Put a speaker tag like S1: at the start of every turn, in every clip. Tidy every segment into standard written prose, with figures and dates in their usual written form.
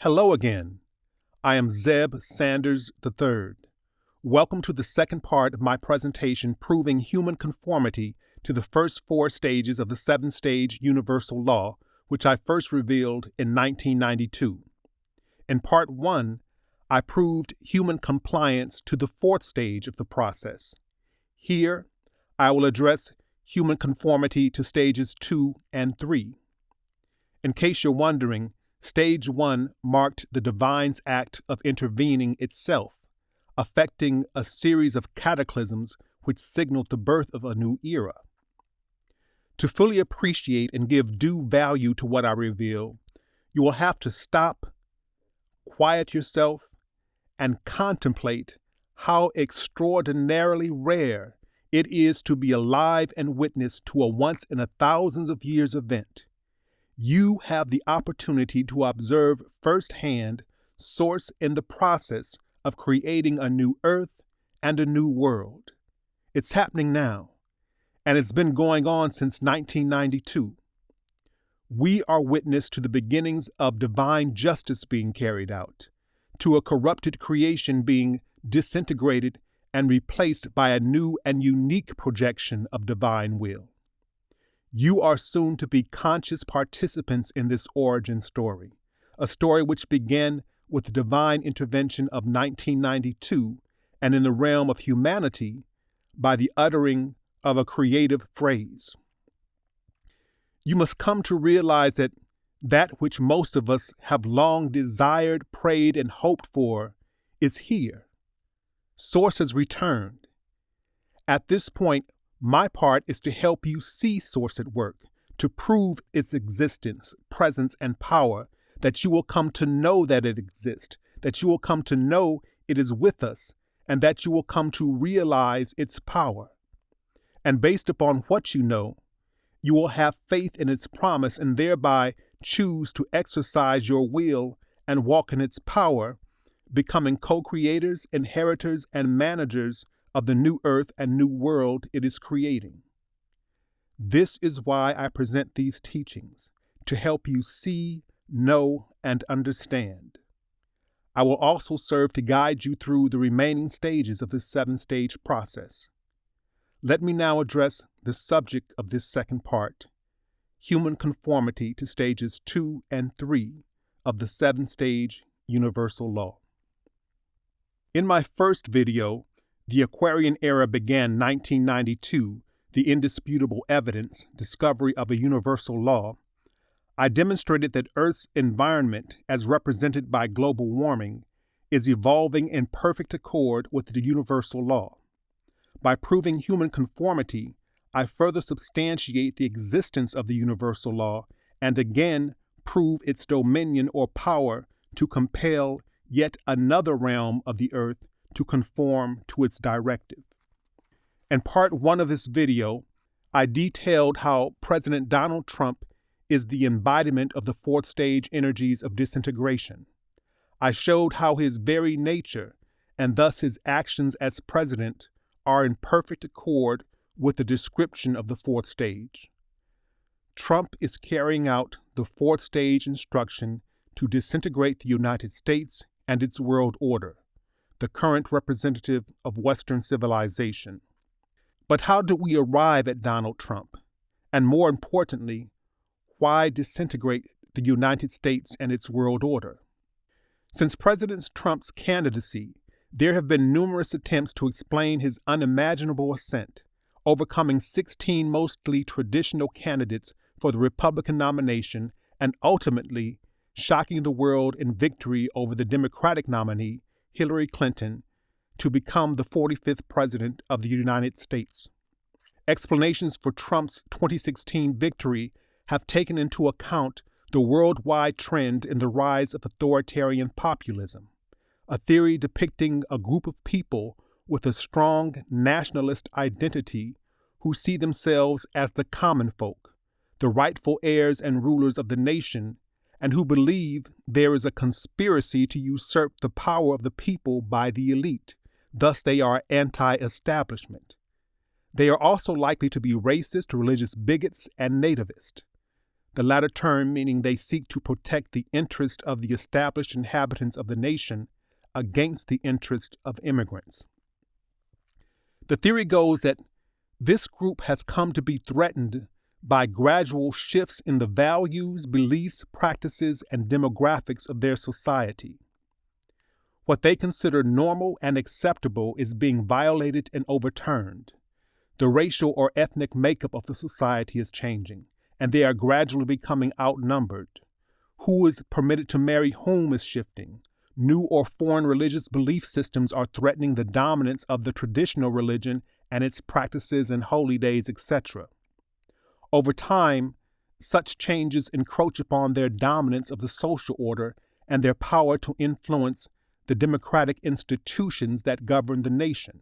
S1: Hello again. I am Zeb Sanders III. Welcome to the second part of my presentation proving human conformity to the first four stages of the seven-stage universal law, which I first revealed in 1992. In part one, I proved human compliance to the fourth stage of the process. Here, I will address human conformity to stages 2 and 3. In case you're wondering, Stage 1 marked the divine's act of intervening itself, affecting a series of cataclysms which signaled the birth of a new era. To fully appreciate and give due value to what I reveal, you will have to stop, quiet yourself, and contemplate how extraordinarily rare it is to be alive and witness to a once-in-a-thousands-of-years event. You have the opportunity to observe firsthand Source in the process of creating a new earth and a new world. It's happening now, and it's been going on since 1992. We are witness to the beginnings of divine justice being carried out, to a corrupted creation being disintegrated and replaced by a new and unique projection of divine will. You are soon to be conscious participants in this origin story, a story which began with the divine intervention of 1992 and in the realm of humanity by the uttering of a creative phrase. You must come to realize that which most of us have long desired, prayed, and hoped for is here. Source has returned. At this point, my part is to help you see Source at work, to prove its existence, presence, and power, that you will come to know that it exists, that you will come to know it is with us, and that you will come to realize its power. And based upon what you know, you will have faith in its promise and thereby choose to exercise your will and walk in its power, becoming co-creators, inheritors, and managers of the new earth and new world it is creating. This is why I present these teachings, to help you see, know, and understand. I will also serve to guide you through the remaining stages of this seven-stage process. Let me now address the subject of this second part, human conformity to stages 2 and 3 of the seven-stage universal law. In my first video, The Aquarian Era began 1992, the indisputable evidence, discovery of a universal law. I demonstrated that Earth's environment, as represented by global warming, is evolving in perfect accord with the universal law. By proving human conformity, I further substantiate the existence of the universal law and again prove its dominion or power to compel yet another realm of the earth to conform to its directive. In part one of this video, I detailed how President Donald Trump is the embodiment of the fourth stage energies of disintegration. I showed how his very nature, and thus his actions as president, are in perfect accord with the description of the fourth stage. Trump is carrying out the fourth stage instruction to disintegrate the United States and its world order, the current representative of Western civilization. But how do we arrive at Donald Trump? And more importantly, why disintegrate the United States and its world order? Since President Trump's candidacy, there have been numerous attempts to explain his unimaginable ascent, overcoming 16 mostly traditional candidates for the Republican nomination and ultimately shocking the world in victory over the Democratic nominee, Hillary Clinton, to become the 45th President of the United States. Explanations for Trump's 2016 victory have taken into account the worldwide trend in the rise of authoritarian populism, a theory depicting a group of people with a strong nationalist identity who see themselves as the common folk, the rightful heirs and rulers of the nation, and who believe there is a conspiracy to usurp the power of the people by the elite. Thus, they are anti-establishment. They are also likely to be racist, religious bigots, and nativist. the latter term meaning they seek to protect the interest of the established inhabitants of the nation against the interest of immigrants. The theory goes that this group has come to be threatened by gradual shifts in the values, beliefs, practices, and demographics of their society. What they consider normal and acceptable is being violated and overturned. The racial or ethnic makeup of the society is changing, and they are gradually becoming outnumbered. Who is permitted to marry whom is shifting. New or foreign religious belief systems are threatening the dominance of the traditional religion and its practices and holy days, etc. Over time, such changes encroach upon their dominance of the social order and their power to influence the democratic institutions that govern the nation.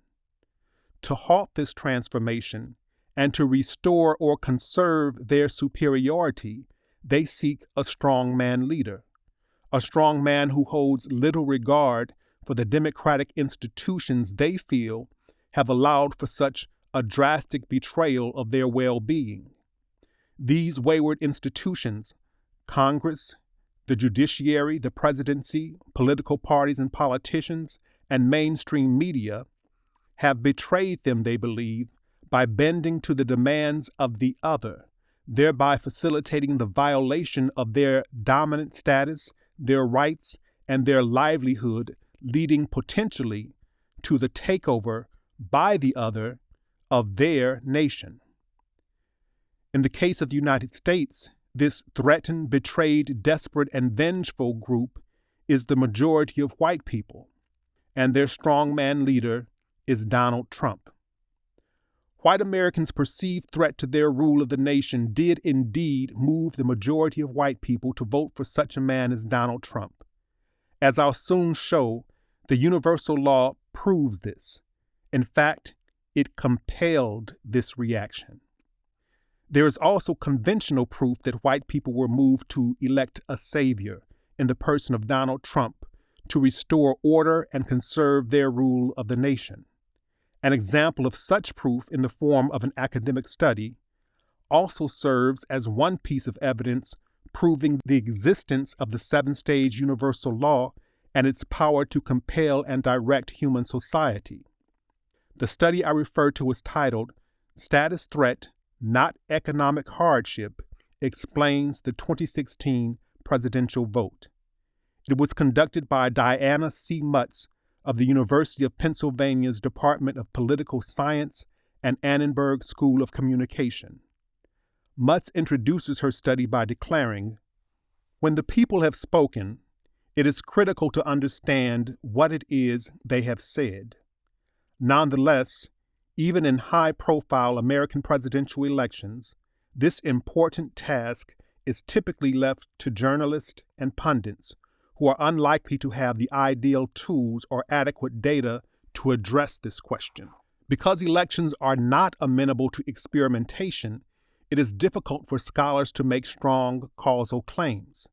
S1: To halt this transformation and to restore or conserve their superiority, they seek a strongman leader, a strongman who holds little regard for the democratic institutions they feel have allowed for such a drastic betrayal of their well-being. These wayward institutions, Congress, the judiciary, the presidency, political parties and politicians, and mainstream media, have betrayed them, they believe, by bending to the demands of the other, thereby facilitating the violation of their dominant status, their rights, and their livelihood, leading potentially to the takeover by the other of their nation. In the case of the United States, this threatened, betrayed, desperate, and vengeful group is the majority of white people, and their strongman leader is Donald Trump. White Americans' perceived threat to their rule of the nation did indeed move the majority of white people to vote for such a man as Donald Trump. As I'll soon show, the universal law proves this. In fact, it compelled this reaction. There is also conventional proof that white people were moved to elect a savior in the person of Donald Trump to restore order and conserve their rule of the nation. An example of such proof in the form of an academic study also serves as one piece of evidence proving the existence of the seven-stage universal law and its power to compel and direct human society. The study I refer to is titled Status Threat, Not Economic Hardship, Explains the 2016 Presidential Vote. It was conducted by Diana C. Mutz of the University of Pennsylvania's Department of Political Science and Annenberg School of Communication. Mutz introduces her study by declaring, "When the people have spoken, it is critical to understand what it is they have said. Nonetheless, even in high-profile American presidential elections, this important task is typically left to journalists and pundits who are unlikely to have the ideal tools or adequate data to address this question. Because elections are not amenable to experimentation, it is difficult for scholars to make strong causal claims.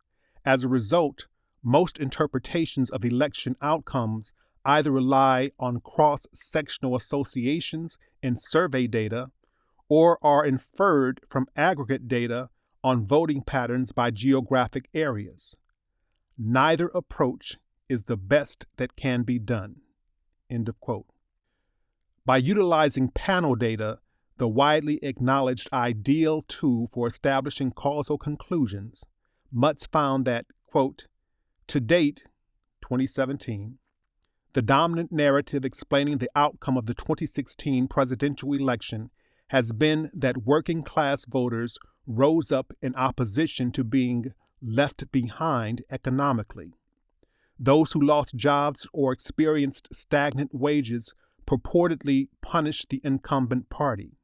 S1: As a result, most interpretations of election outcomes either rely on cross-sectional associations in survey data or are inferred from aggregate data on voting patterns by geographic areas. Neither approach is the best that can be done." End of quote. By utilizing panel data, the widely acknowledged ideal tool for establishing causal conclusions, Mutz found that, quote, to date, 2017, the dominant narrative explaining the outcome of the 2016 presidential election has been that working-class voters rose up in opposition to being left behind economically. Those who lost jobs or experienced stagnant wages purportedly punished the incumbent party.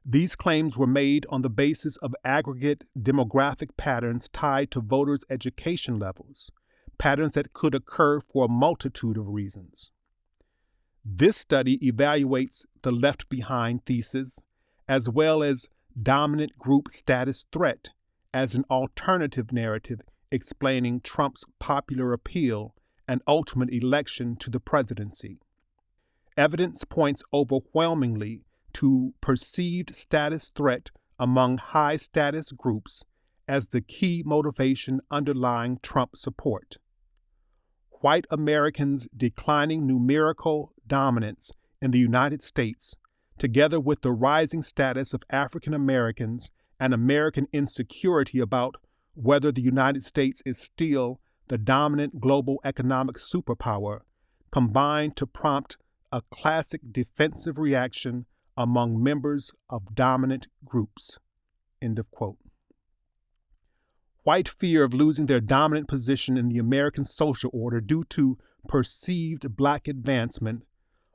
S1: These claims were made on the basis of aggregate demographic patterns tied to voters' education levels, patterns that could occur for a multitude of reasons. This study evaluates the left behind thesis as well as dominant group status threat as an alternative narrative explaining Trump's popular appeal and ultimate election to the presidency. Evidence points overwhelmingly to perceived status threat among high-status groups as the key motivation underlying Trump support. White Americans' declining numerical dominance in the United States, together with the rising status of African Americans and American insecurity about whether the United States is still the dominant global economic superpower, combined to prompt a classic defensive reaction among members of dominant groups. End of quote. White fear of losing their dominant position in the American social order due to perceived black advancement,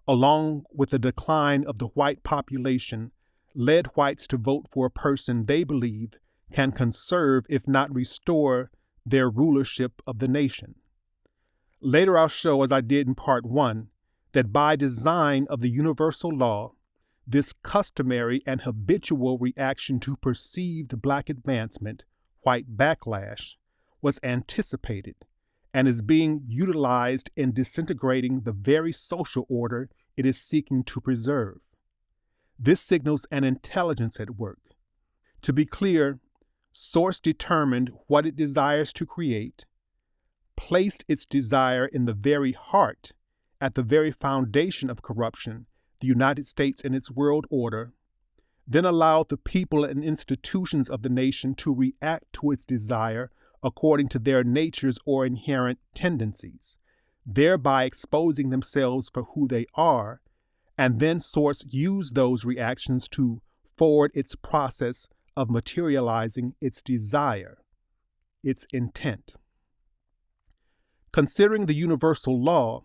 S1: along with the decline of the white population, led whites to vote for a person they believe can conserve, if not restore, their rulership of the nation. Later I'll show, as I did in part 1, that by design of the universal law, this customary and habitual reaction to perceived black advancement, white backlash, was anticipated and is being utilized in disintegrating the very social order it is seeking to preserve. This signals an intelligence at work. To be clear, source determined what it desires to create, placed its desire in the very heart, at the very foundation of corruption, the United States and its world order, then allowed the people and institutions of the nation to react to its desire according to their natures or inherent tendencies, thereby exposing themselves for who they are, and then source used those reactions to forward its process of materializing its desire, its intent. Considering the universal law,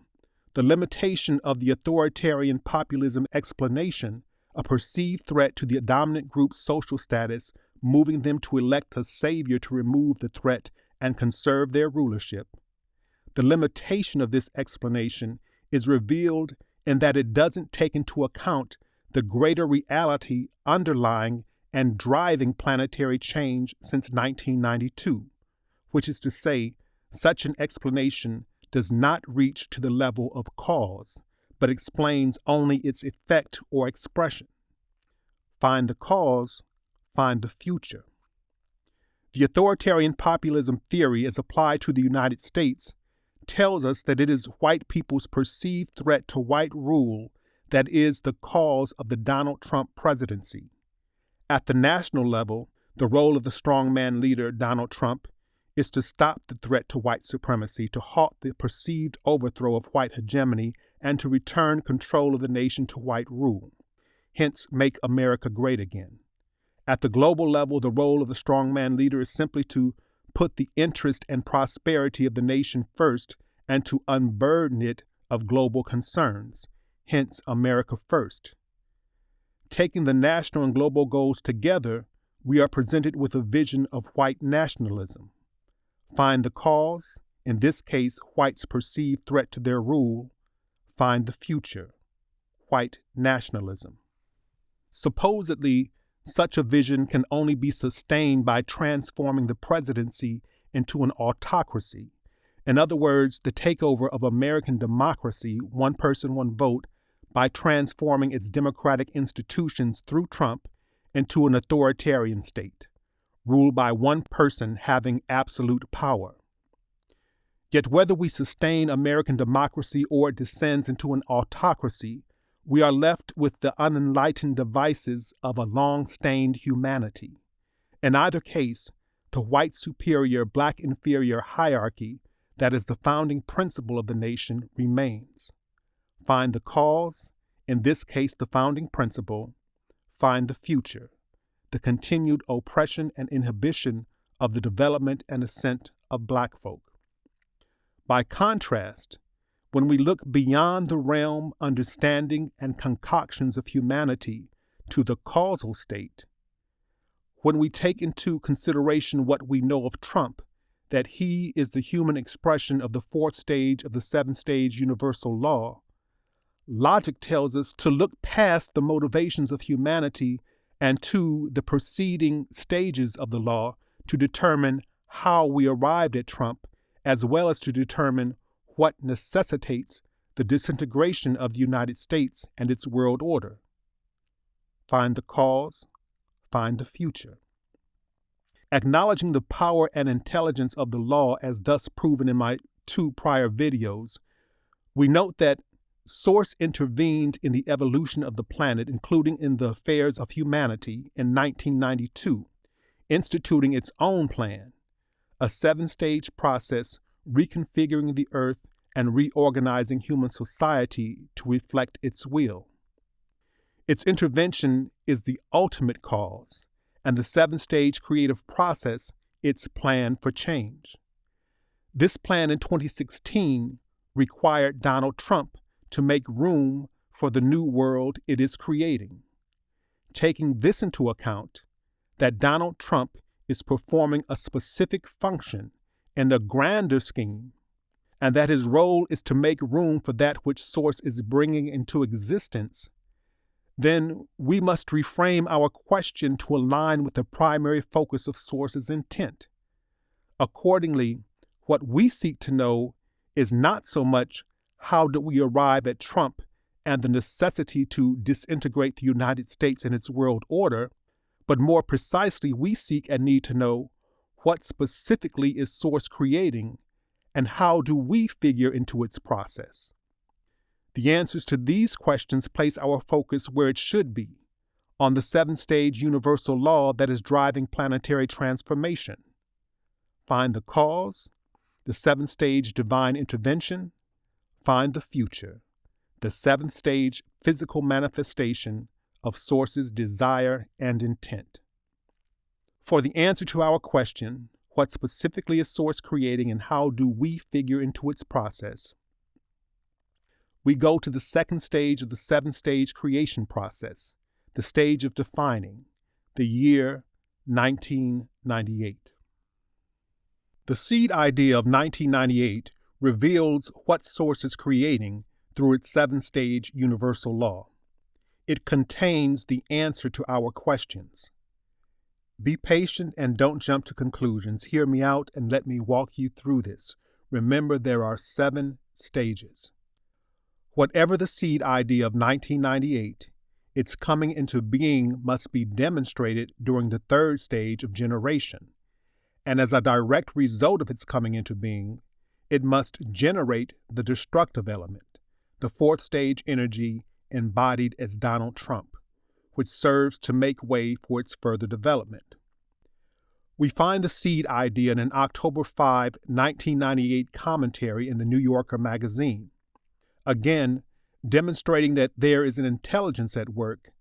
S1: the limitation of the authoritarian populism explanation, a perceived threat to the dominant group's social status, moving them to elect a savior to remove the threat and conserve their rulership. The limitation of this explanation is revealed in that it doesn't take into account the greater reality underlying and driving planetary change since 1992, which is to say, such an explanation does not reach to the level of cause, but explains only its effect or expression. Find the cause, find the future. The authoritarian populism theory, as applied to the United States, tells us that it is white people's perceived threat to white rule that is the cause of the Donald Trump presidency. At the national level, the role of the strongman leader, Donald Trump, is to stop the threat to white supremacy, to halt the perceived overthrow of white hegemony, and to return control of the nation to white rule. Hence, make America great again. At the global level, the role of the strongman leader is simply to put the interest and prosperity of the nation first and to unburden it of global concerns. Hence, America first. Taking the national and global goals together, we are presented with a vision of white nationalism. Find the cause, in this case, whites' perceived threat to their rule. Find the future, white nationalism. Supposedly, such a vision can only be sustained by transforming the presidency into an autocracy. In other words, the takeover of American democracy, one person, one vote, by transforming its democratic institutions through Trump into an authoritarian state, ruled by one person having absolute power. Yet whether we sustain American democracy or it descends into an autocracy, we are left with the unenlightened devices of a long-stained humanity. In either case, the white superior, black inferior hierarchy that is the founding principle of the nation remains. Find the cause, in this case the founding principle. Find the future, the continued oppression and inhibition of the development and ascent of black folk. By contrast, when we look beyond the realm, understanding, and concoctions of humanity to the causal state, when we take into consideration what we know of Trump, that he is the human expression of the fourth stage of the seven-stage universal law, logic tells us to look past the motivations of humanity and to the preceding stages of the law to determine how we arrived at Trump, as well as to determine what necessitates the disintegration of the United States and its world order. Find the cause, find the future. Acknowledging the power and intelligence of the law as thus proven in my 2 prior videos, we note that Source intervened in the evolution of the planet, including in the affairs of humanity, in 1992, instituting its own plan, a 7-stage process reconfiguring the earth and reorganizing human society to reflect its will. Its intervention is the ultimate cause, and the 7-stage creative process its plan for change. This plan in 2016 required Donald Trump to make room for the new world it is creating. Taking this into account, that Donald Trump is performing a specific function in a grander scheme, and that his role is to make room for that which Source is bringing into existence, then we must reframe our question to align with the primary focus of Source's intent. Accordingly, what we seek to know is not so much how do we arrive at Trump and the necessity to disintegrate the United States and its world order, but more precisely, we seek and need to know what specifically is Source creating and how do we figure into its process. The answers to these questions place our focus where it should be, on the 7-stage universal law that is driving planetary transformation. Find the cause, the 7-stage divine intervention, find the future, the 7th-stage physical manifestation of Source's desire and intent. For the answer to our question, what specifically is Source creating and how do we figure into its process, we go to the 2nd stage of the 7-stage creation process, the stage of defining, the year 1998. The seed idea of 1998 reveals what Source is creating through its 7-stage universal law. It contains the answer to our questions. Be patient and don't jump to conclusions. Hear me out and let me walk you through this. Remember, there are 7 stages. Whatever the seed idea of 1998, its coming into being must be demonstrated during the 3rd stage of generation. And as a direct result of its coming into being, it must generate the destructive element, the 4th stage energy embodied as Donald Trump, which serves to make way for its further development. We find the seed idea in an October 5, 1998 commentary in the New Yorker magazine, again demonstrating that there is an intelligence at work,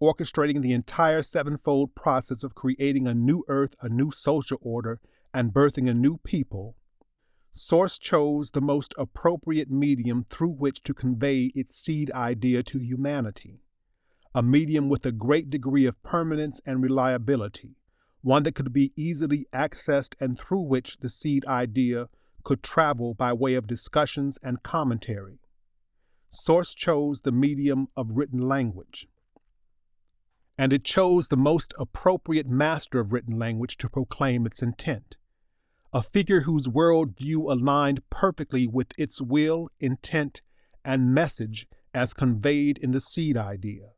S1: orchestrating the entire 7-fold process of creating a new earth, a new social order, and birthing a new people. Source chose the most appropriate medium through which to convey its seed idea to humanity, a medium with a great degree of permanence and reliability, one that could be easily accessed and through which the seed idea could travel by way of discussions and commentary. Source chose the medium of written language, and it chose the most appropriate master of written language to proclaim its intent, a figure whose worldview aligned perfectly with its will, intent, and message as conveyed in the seed idea.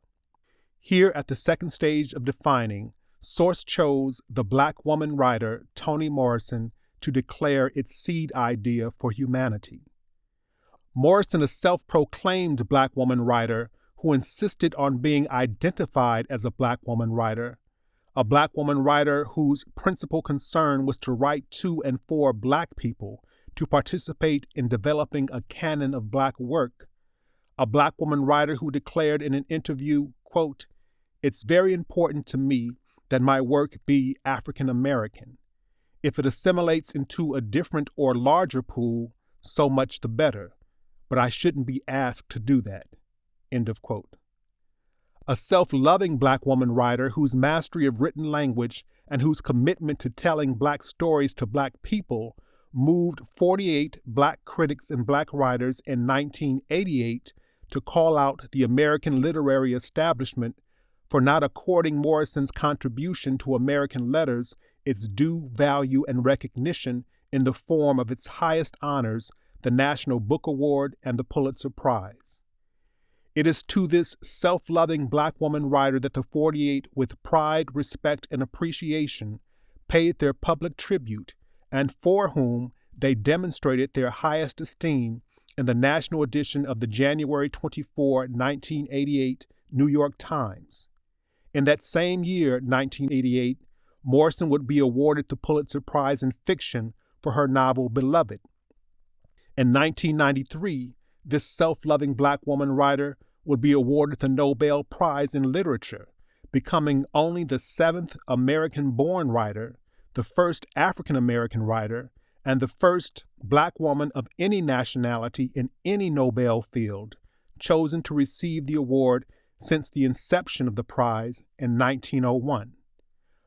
S1: Here at the 2nd stage of defining, Source chose the Black woman writer Toni Morrison to declare its seed idea for humanity. Morrison, a self-proclaimed Black woman writer who insisted on being identified as a Black woman writer, a Black woman writer whose principal concern was to write to and for Black people to participate in developing a canon of Black work, a Black woman writer who declared in an interview, quote, "It's very important to me that my work be African American. If it assimilates into a different or larger pool, so much the better, but I shouldn't be asked to do that." End of quote. A self-loving Black woman writer whose mastery of written language and whose commitment to telling Black stories to Black people moved 48 Black critics and Black writers in 1988 to call out the American literary establishment for not according Morrison's contribution to American letters its due value and recognition in the form of its highest honors, the National Book Award and the Pulitzer Prize. It is to this self-loving Black woman writer that the 48, with pride, respect, and appreciation, paid their public tribute, and for whom they demonstrated their highest esteem in the national edition of the January 24, 1988 New York Times. In that same year, 1988, Morrison would be awarded the Pulitzer Prize in Fiction for her novel Beloved. In 1993, this self-loving Black woman writer would be awarded the Nobel Prize in Literature, becoming only the 7th American-born writer, the first African-American writer, and the first Black woman of any nationality in any Nobel field chosen to receive the award since the inception of the prize in 1901.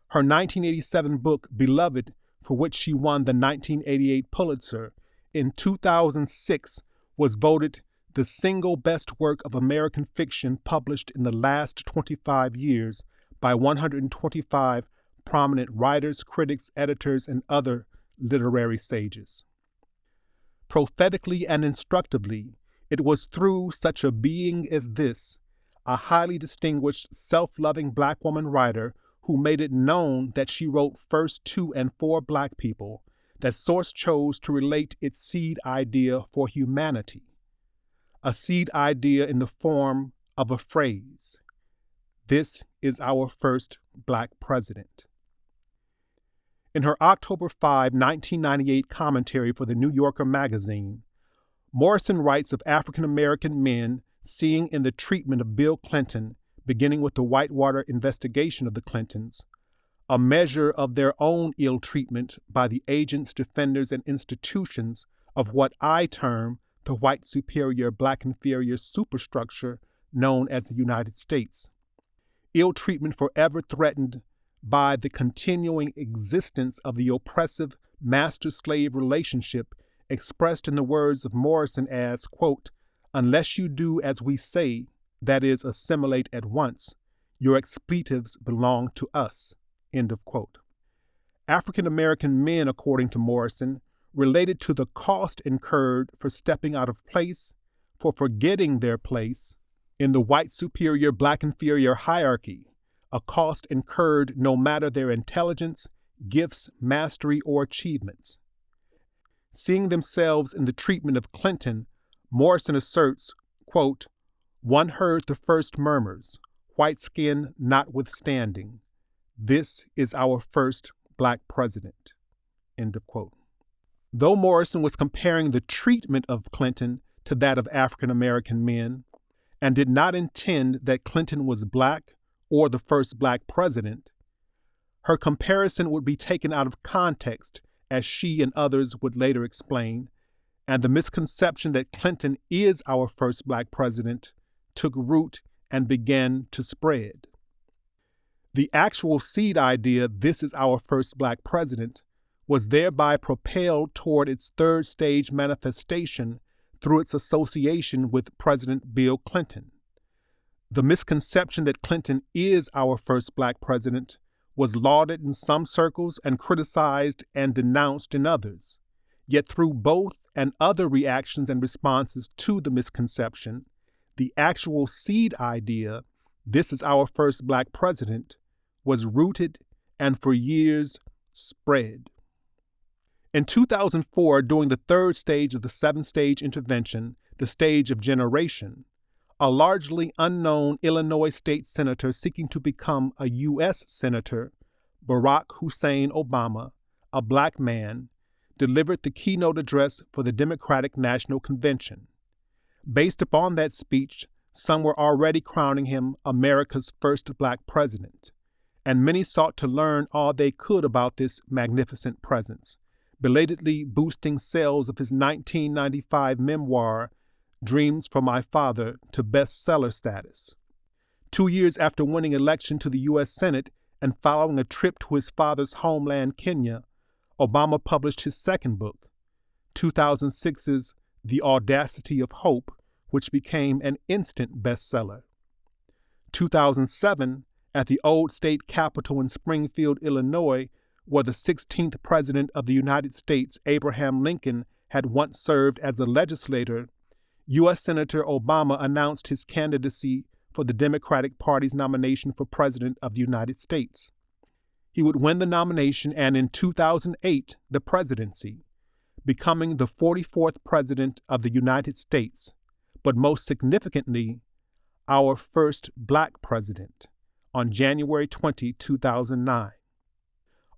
S1: Her 1987 book, Beloved, for which she won the 1988 Pulitzer, in 2006 was voted the single best work of American fiction published in the last 25 years by 125 prominent writers, critics, editors, and other literary sages. Prophetically and instructively, it was through such a being as this, a highly distinguished, self-loving Black woman writer who made it known that she wrote first to and for Black people, that Source chose to relate its seed idea for humanity. A seed idea in the form of a phrase. This is our first Black president. In her October 5, 1998 commentary for the New Yorker magazine, Morrison writes of African American men seeing in the treatment of Bill Clinton, beginning with the Whitewater investigation of the Clintons, a measure of their own ill treatment by the agents, defenders, and institutions of what I term the white superior, Black inferior superstructure known as the United States. Ill treatment forever threatened by the continuing existence of the oppressive master-slave relationship expressed in the words of Morrison as, quote, "Unless you do as we say, that is, assimilate at once, your expletives belong to us," end of quote. African American men, according to Morrison, related to the cost incurred for stepping out of place, for forgetting their place in the white superior, Black inferior hierarchy, a cost incurred no matter their intelligence, gifts, mastery, or achievements. Seeing themselves in the treatment of Clinton, Morrison asserts, quote, "One heard the first murmurs, white skin notwithstanding. This is our first Black president," end of quote. Though Morrison was comparing the treatment of Clinton to that of African American men, and did not intend that Clinton was Black or the first Black president, her comparison would be taken out of context, as she and others would later explain, and the misconception that Clinton is our first Black president took root and began to spread. The actual seed idea, "This is our first Black president," was thereby propelled toward its third stage manifestation through its association with President Bill Clinton. The misconception that Clinton is our first Black president was lauded in some circles and criticized and denounced in others. Yet through both and other reactions and responses to the misconception, the actual seed idea, "This is our first Black president," was rooted and for years spread. In 2004, during the third stage of the 7-stage intervention, the stage of generation, a largely unknown Illinois state senator seeking to become a U.S. senator, Barack Hussein Obama, a Black man, delivered the keynote address for the Democratic National Convention. Based upon that speech, some were already crowning him America's first Black president, and many sought to learn all they could about this magnificent presence, belatedly boosting sales of his 1995 memoir, Dreams from My Father, to bestseller status. 2 years after winning election to the U.S. Senate and following a trip to his father's homeland, Kenya, Obama published his second book, 2006's The Audacity of Hope, which became an instant bestseller. 2007, at the old state capitol in Springfield, Illinois, where the 16th President of the United States, Abraham Lincoln, had once served as a legislator, U.S. Senator Obama announced his candidacy for the Democratic Party's nomination for President of the United States. he would win the nomination and in 2008, the presidency, becoming the 44th President of the United States, but most significantly, our first Black president on January 20, 2009.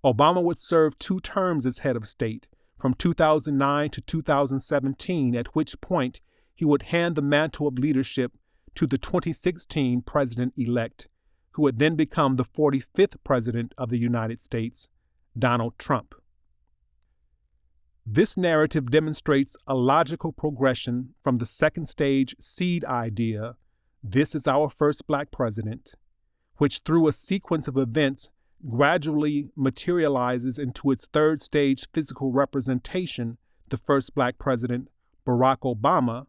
S1: Obama would serve 2 terms as head of state from 2009 to 2017, at which point he would hand the mantle of leadership to the 2016 president-elect, who would then become the 45th President of the United States, Donald Trump. This narrative demonstrates a logical progression from the second stage seed idea, "This is our first Black president," which through a sequence of events gradually materializes into its third stage physical representation, the first Black president, Barack Obama,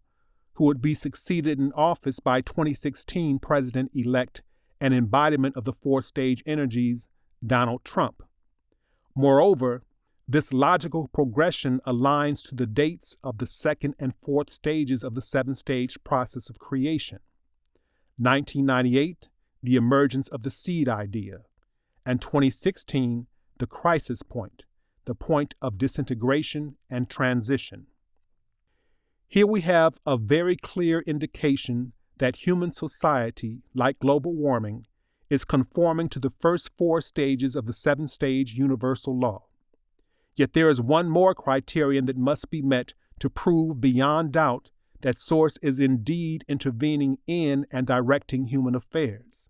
S1: who would be succeeded in office by 2016 president-elect and embodiment of the fourth stage energies, Donald Trump. Moreover, this logical progression aligns to the dates of the second and fourth stages of the 7-stage process of creation. 1998, the emergence of the seed idea, and 2016, the crisis point, the point of disintegration and transition. Here we have a very clear indication that human society, like global warming, is conforming to the first 4 stages of the 7-stage universal law. Yet there is one more criterion that must be met to prove beyond doubt that Source is indeed intervening in and directing human affairs.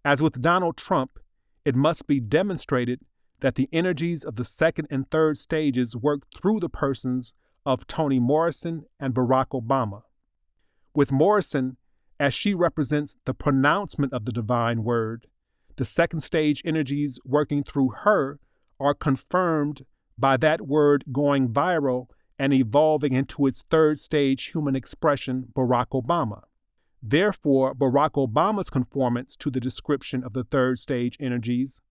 S1: As with Donald Trump, it must be demonstrated that the energies of the second and third stages work through the persons of Toni Morrison and Barack Obama. With Morrison, as she represents the pronouncement of the divine word, the second stage energies working through her are confirmed by that word going viral and evolving into its third stage human expression, Barack Obama. Therefore, Barack Obama's conformance to the description of the third stage energies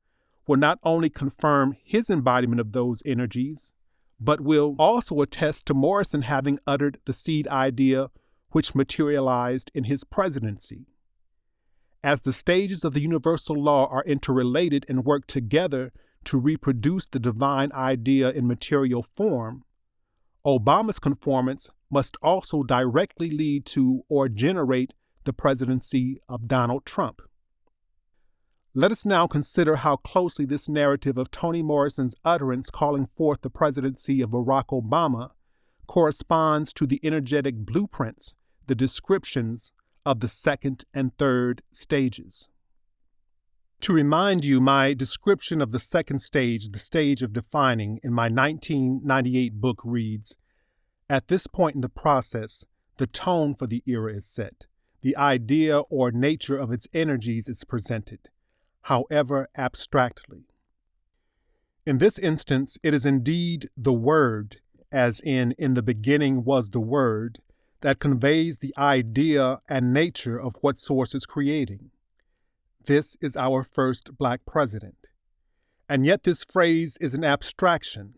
S1: will not only confirm his embodiment of those energies, but will also attest to Morrison having uttered the seed idea which materialized in his presidency. As the stages of the universal law are interrelated and work together to reproduce the divine idea in material form, Obama's conformance must also directly lead to or generate the presidency of Donald Trump. Let us now consider how closely this narrative of Toni Morrison's utterance calling forth the presidency of Barack Obama corresponds to the energetic blueprints, the descriptions of the second and third stages. To remind you, my description of the second stage, the stage of defining, in my 1998 book reads, "At this point in the process, the tone for the era is set. The idea or nature of its energies is presented, however abstractly. In this instance, it is indeed the Word, as in the beginning was the Word, that conveys the idea and nature of what Source is creating. This is our first Black president. And yet this phrase is an abstraction,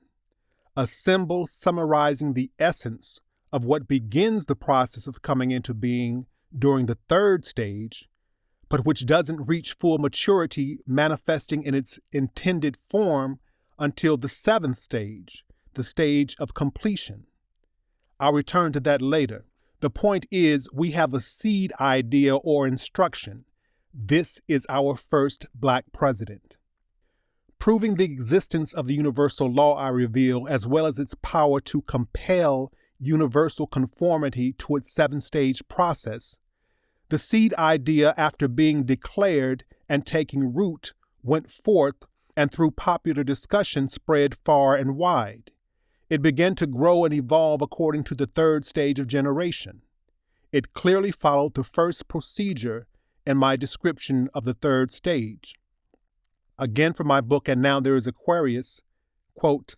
S1: a symbol summarizing the essence of what begins the process of coming into being during the third stage, but which doesn't reach full maturity manifesting in its intended form until the 7th stage, the stage of completion. I'll return to that later. The point is, we have a seed idea or instruction. This is our first Black president. Proving the existence of the universal law I reveal, as well as its power to compel universal conformity to its 7-stage process, the seed idea, after being declared and taking root, went forth and through popular discussion spread far and wide. It began to grow and evolve according to the third stage of generation. It clearly followed the first procedure in my description of the third stage. Again from my book, And Now There is Aquarius, quote,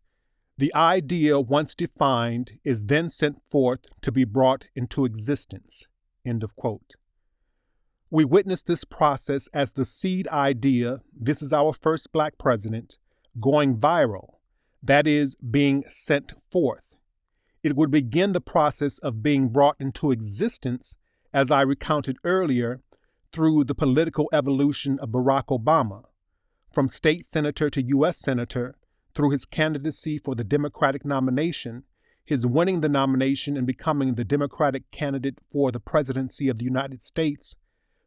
S1: "The idea once defined is then sent forth to be brought into existence," end of quote. We witness this process as the seed idea, "This is our first Black president," going viral, that is, being sent forth. It would begin the process of being brought into existence, as I recounted earlier, through the political evolution of Barack Obama, from state senator to U.S. senator, through his candidacy for the Democratic nomination, his winning the nomination and becoming the Democratic candidate for the presidency of the United States,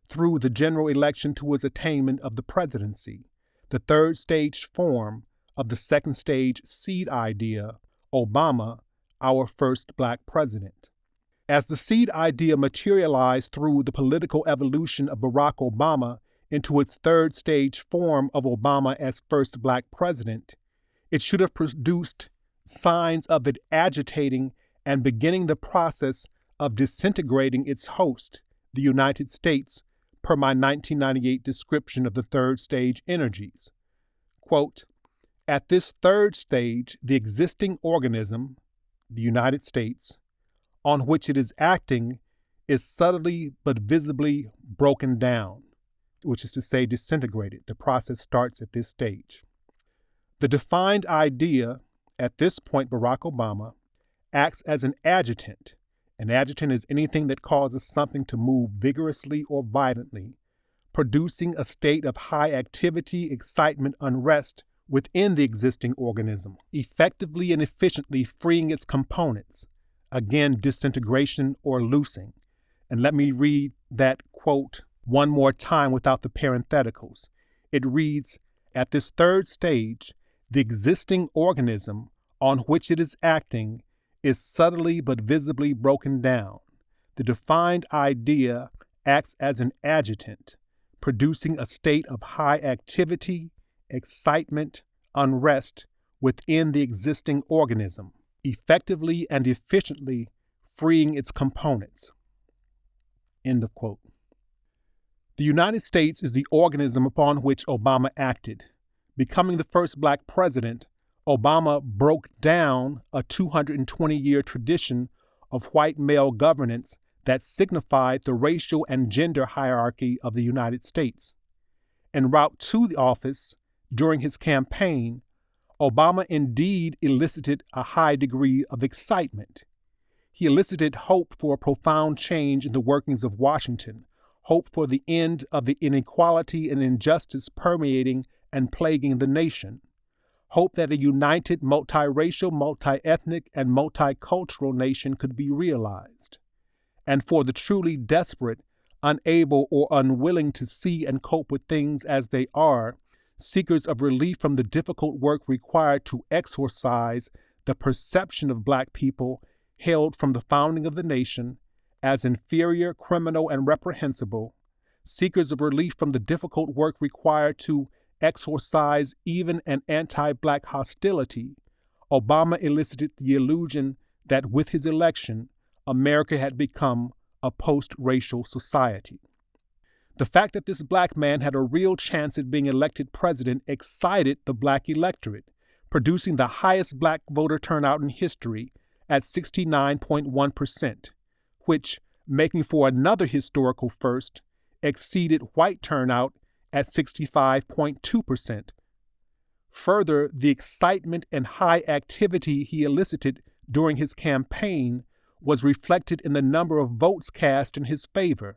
S1: through the general election to his attainment of the presidency, the third stage form of the second stage seed idea, Obama, our first black president. As the seed idea materialized through the political evolution of Barack Obama into its third stage form of Obama as first black president, it should have produced signs of it agitating and beginning the process of disintegrating its host, the United States, per my 1998 description of the third stage energies. Quote, at this third stage, the existing organism, the United States, on which it is acting is subtly but visibly broken down, which is to say disintegrated. The process starts at this stage. The defined idea, at this point Barack Obama, acts as an adjutant. An adjutant is anything that causes something to move vigorously or violently, producing a state of high activity, excitement, unrest within the existing organism, effectively and efficiently freeing its components. Again, disintegration or loosing. And let me read that quote one more time without the parentheticals. It reads, at this third stage, the existing organism on which it is acting is subtly but visibly broken down. The defined idea acts as an adjutant, producing a state of high activity, excitement, unrest within the existing organism, effectively and efficiently freeing its components. End of quote. The United States is the organism upon which Obama acted. Becoming the first black president, Obama broke down a 220-year tradition of white male governance that signified the racial and gender hierarchy of the United States. En route to the office, during his campaign, Obama indeed elicited a high degree of excitement. He elicited hope for a profound change in the workings of Washington, hope for the end of the inequality and injustice permeating and plaguing the nation, hope that a united, multiracial, multi-ethnic, and multicultural nation could be realized, and for the truly desperate, unable or unwilling to see and cope with things as they are, seekers of relief from the difficult work required to exorcise the perception of black people held from the founding of the nation as inferior, criminal, and reprehensible, seekers of relief from the difficult work required to exorcise even an anti-black hostility, Obama elicited the illusion that with his election, America had become a post-racial society. The fact that this black man had a real chance at being elected president excited the black electorate, producing the highest black voter turnout in history at 69.1%, which, making for another historical first, exceeded white turnout at 65.2%. Further, the excitement and high activity he elicited during his campaign was reflected in the number of votes cast in his favor,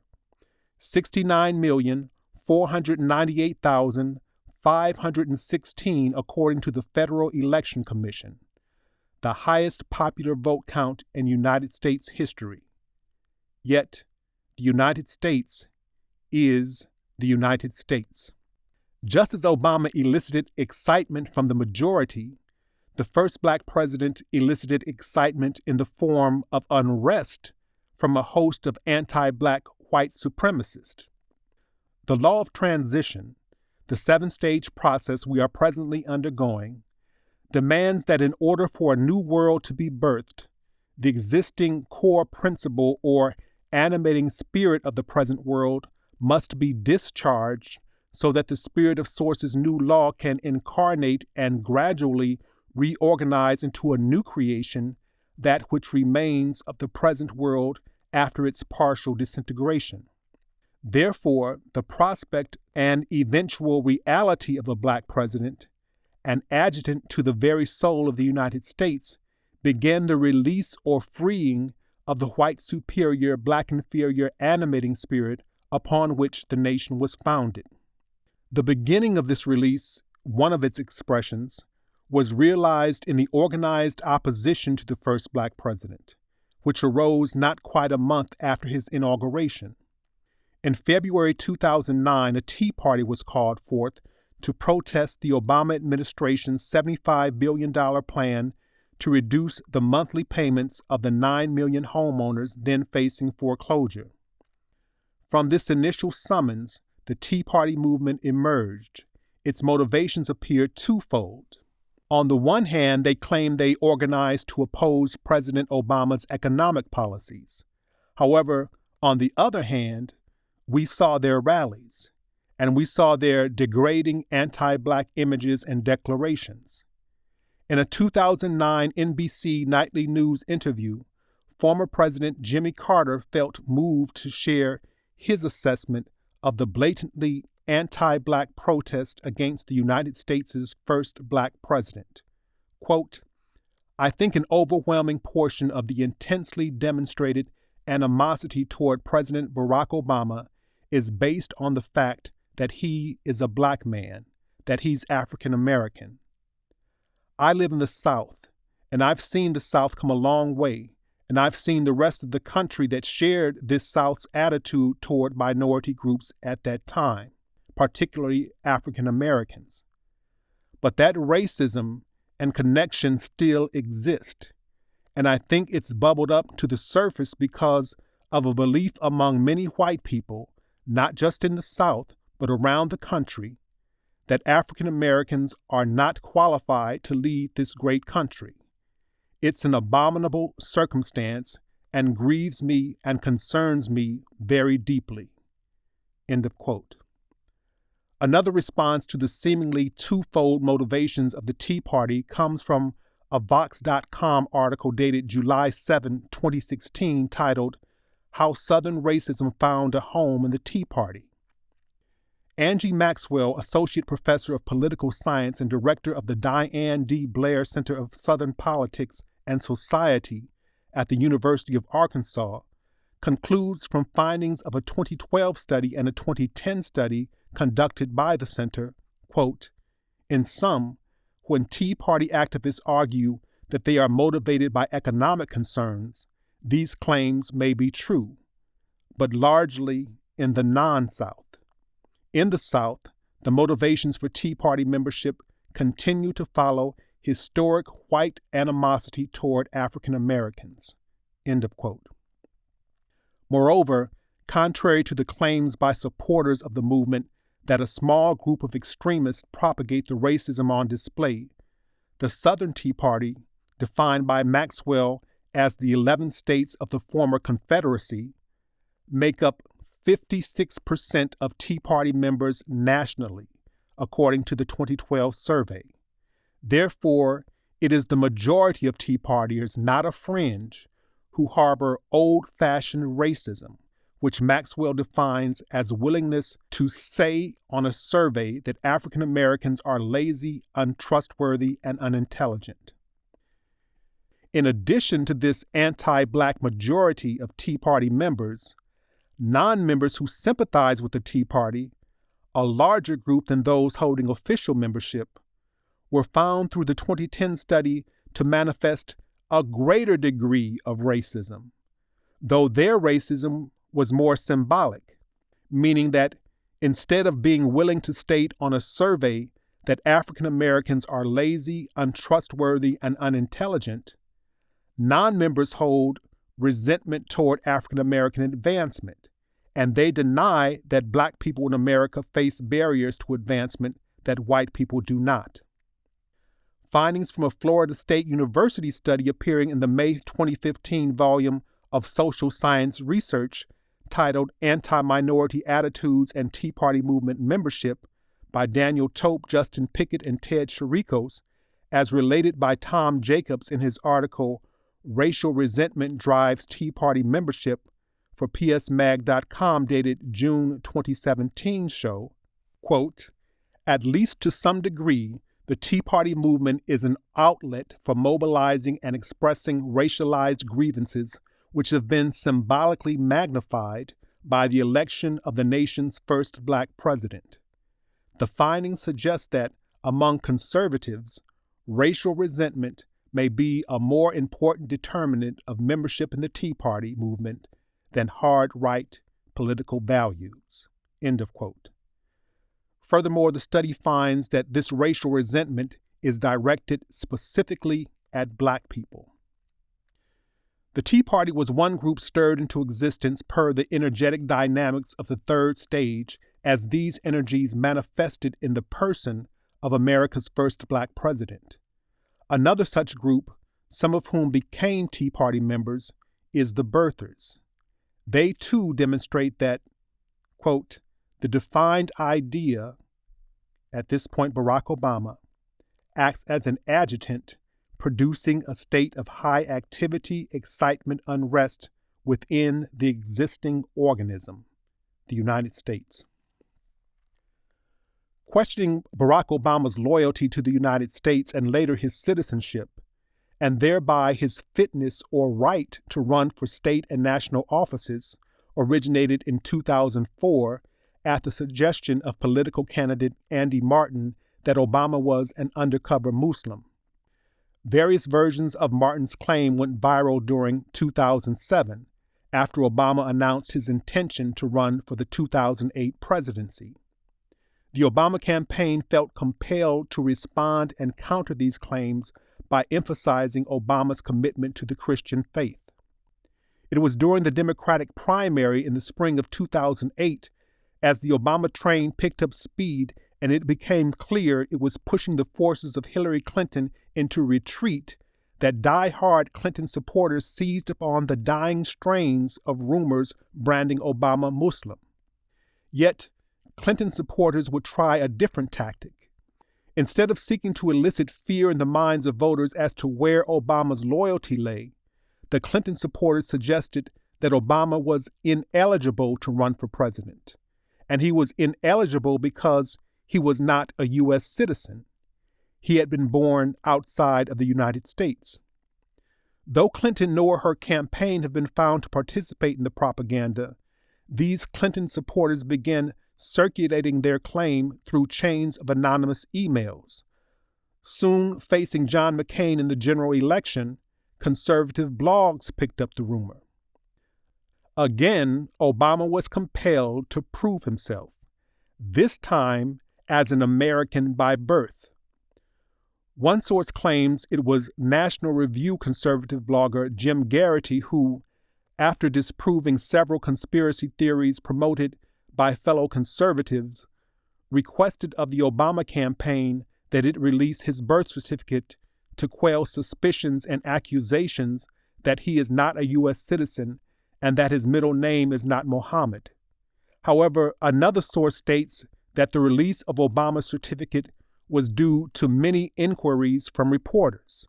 S1: 69,498,516 according to the Federal Election Commission, the highest popular vote count in United States history. Yet, the United States is the United States. Just as Obama elicited excitement from the majority, the first black president elicited excitement in the form of unrest from a host of anti-black white supremacists. The law of transition, the seven-stage process we are presently undergoing, demands that in order for a new world to be birthed, the existing core principle or animating spirit of the present world must be discharged so that the spirit of Source's new law can incarnate and gradually reorganize into a new creation, that which remains of the present world after its partial disintegration. Therefore, the prospect and eventual reality of a black president, an adjutant to the very soul of the United States, began the release or freeing of the white superior, black inferior animating spirit upon which the nation was founded. The beginning of this release, one of its expressions, was realized in the organized opposition to the first black president, which arose not quite a month after his inauguration. In February 2009, a Tea Party was called forth to protest the Obama administration's $75 billion plan to reduce the monthly payments of the 9 million homeowners then facing foreclosure. From this initial summons, the Tea Party movement emerged. Its motivations appeared twofold. On the one hand, they claimed they organized to oppose President Obama's economic policies. However, on the other hand, we saw their rallies, and we saw their degrading anti-black images and declarations. In a 2009 NBC Nightly News interview, former President Jimmy Carter felt moved to share his assessment of the blatantly anti-black protest against the United States' first black president. Quote, "I think an overwhelming portion of the intensely demonstrated animosity toward President Barack Obama is based on the fact that he is a black man, that he's African American. I live in the South, and I've seen the South come a long way, and I've seen the rest of the country that shared this South's attitude toward minority groups at that time, particularly African Americans. But that racism and connection still exist, and I think it's bubbled up to the surface because of a belief among many white people, not just in the South, but around the country, that African Americans are not qualified to lead this great country. It's an abominable circumstance and grieves me and concerns me very deeply." End of quote. Another response to the seemingly twofold motivations of the Tea Party comes from a Vox.com article dated July 7, 2016, titled, "How Southern Racism Found a Home in the Tea Party." Angie Maxwell, Associate Professor of Political Science and Director of the Diane D. Blair Center of Southern Politics and Society at the University of Arkansas, concludes from findings of a 2012 study and a 2010 study conducted by the center, quote, "In sum, when Tea Party activists argue that they are motivated by economic concerns, these claims may be true, but largely in the non-South. In the South, the motivations for Tea Party membership continue to follow historic white animosity toward African Americans." End of quote. Moreover, contrary to the claims by supporters of the movement that a small group of extremists propagate the racism on display, the Southern Tea Party, defined by Maxwell as the 11 states of the former Confederacy, make up 56% of Tea Party members nationally, according to the 2012 survey. Therefore, it is the majority of Tea Partiers, not a fringe, who harbor old-fashioned racism, which Maxwell defines as willingness to say on a survey that African Americans are lazy, untrustworthy, and unintelligent. In addition to this anti-black majority of Tea Party members, non-members who sympathize with the Tea Party, a larger group than those holding official membership, were found through the 2010 study to manifest a greater degree of racism, though their racism was more symbolic, meaning that instead of being willing to state on a survey that African Americans are lazy, untrustworthy, and unintelligent, non-members hold resentment toward African American advancement, and they deny that Black people in America face barriers to advancement that white people do not. Findings from a Florida State University study appearing in the May 2015 volume of Social Science Research titled Anti-Minority Attitudes and Tea Party Movement Membership by Daniel Tope, Justin Pickett, and Ted Chiricos, as related by Tom Jacobs in his article Racial Resentment Drives Tea Party Membership for psmag.com dated June 2017 show, quote, "At least to some degree, the Tea Party movement is an outlet for mobilizing and expressing racialized grievances which have been symbolically magnified by the election of the nation's first Black president. The findings suggest that among conservatives, racial resentment may be a more important determinant of membership in the Tea Party movement than hard right political values. End of quote. Furthermore, the study finds that this racial resentment is directed specifically at Black people. The Tea Party was one group stirred into existence per the energetic dynamics of the third stage, as these energies manifested in the person of America's first Black president. Another such group, some of whom became Tea Party members, is the Birthers. They too demonstrate that, quote, the defined idea, at this point Barack Obama, acts as an adjutant, producing a state of high activity, excitement, unrest within the existing organism, the United States. Questioning Barack Obama's loyalty to the United States and later his citizenship, and thereby his fitness or right to run for state and national offices, originated in 2004 at the suggestion of political candidate Andy Martin that Obama was an undercover Muslim. Various versions of Martin's claim went viral during 2007 after Obama announced his intention to run for the 2008 presidency. The Obama campaign felt compelled to respond and counter these claims by emphasizing Obama's commitment to the Christian faith. It was during the Democratic primary in the spring of 2008, as the Obama train picked up speed and it became clear it was pushing the forces of Hillary Clinton into retreat, that die-hard Clinton supporters seized upon the dying strains of rumors branding Obama Muslim. Yet, Clinton supporters would try a different tactic. Instead of seeking to elicit fear in the minds of voters as to where Obama's loyalty lay, the Clinton supporters suggested that Obama was ineligible to run for president, and he was ineligible because he was not a U.S. citizen. He had been born outside of the United States. Though Clinton nor her campaign have been found to participate in the propaganda, these Clinton supporters began circulating their claim through chains of anonymous emails. Soon facing John McCain in the general election, conservative blogs picked up the rumor. Again, Obama was compelled to prove himself, this time as an American by birth. One source claims it was National Review conservative blogger Jim Garrity who, after disproving several conspiracy theories promoted by fellow conservatives, requested of the Obama campaign that it release his birth certificate to quell suspicions and accusations that he is not a U.S. citizen and that his middle name is not Mohammed. However, another source states that the release of Obama's certificate was due to many inquiries from reporters.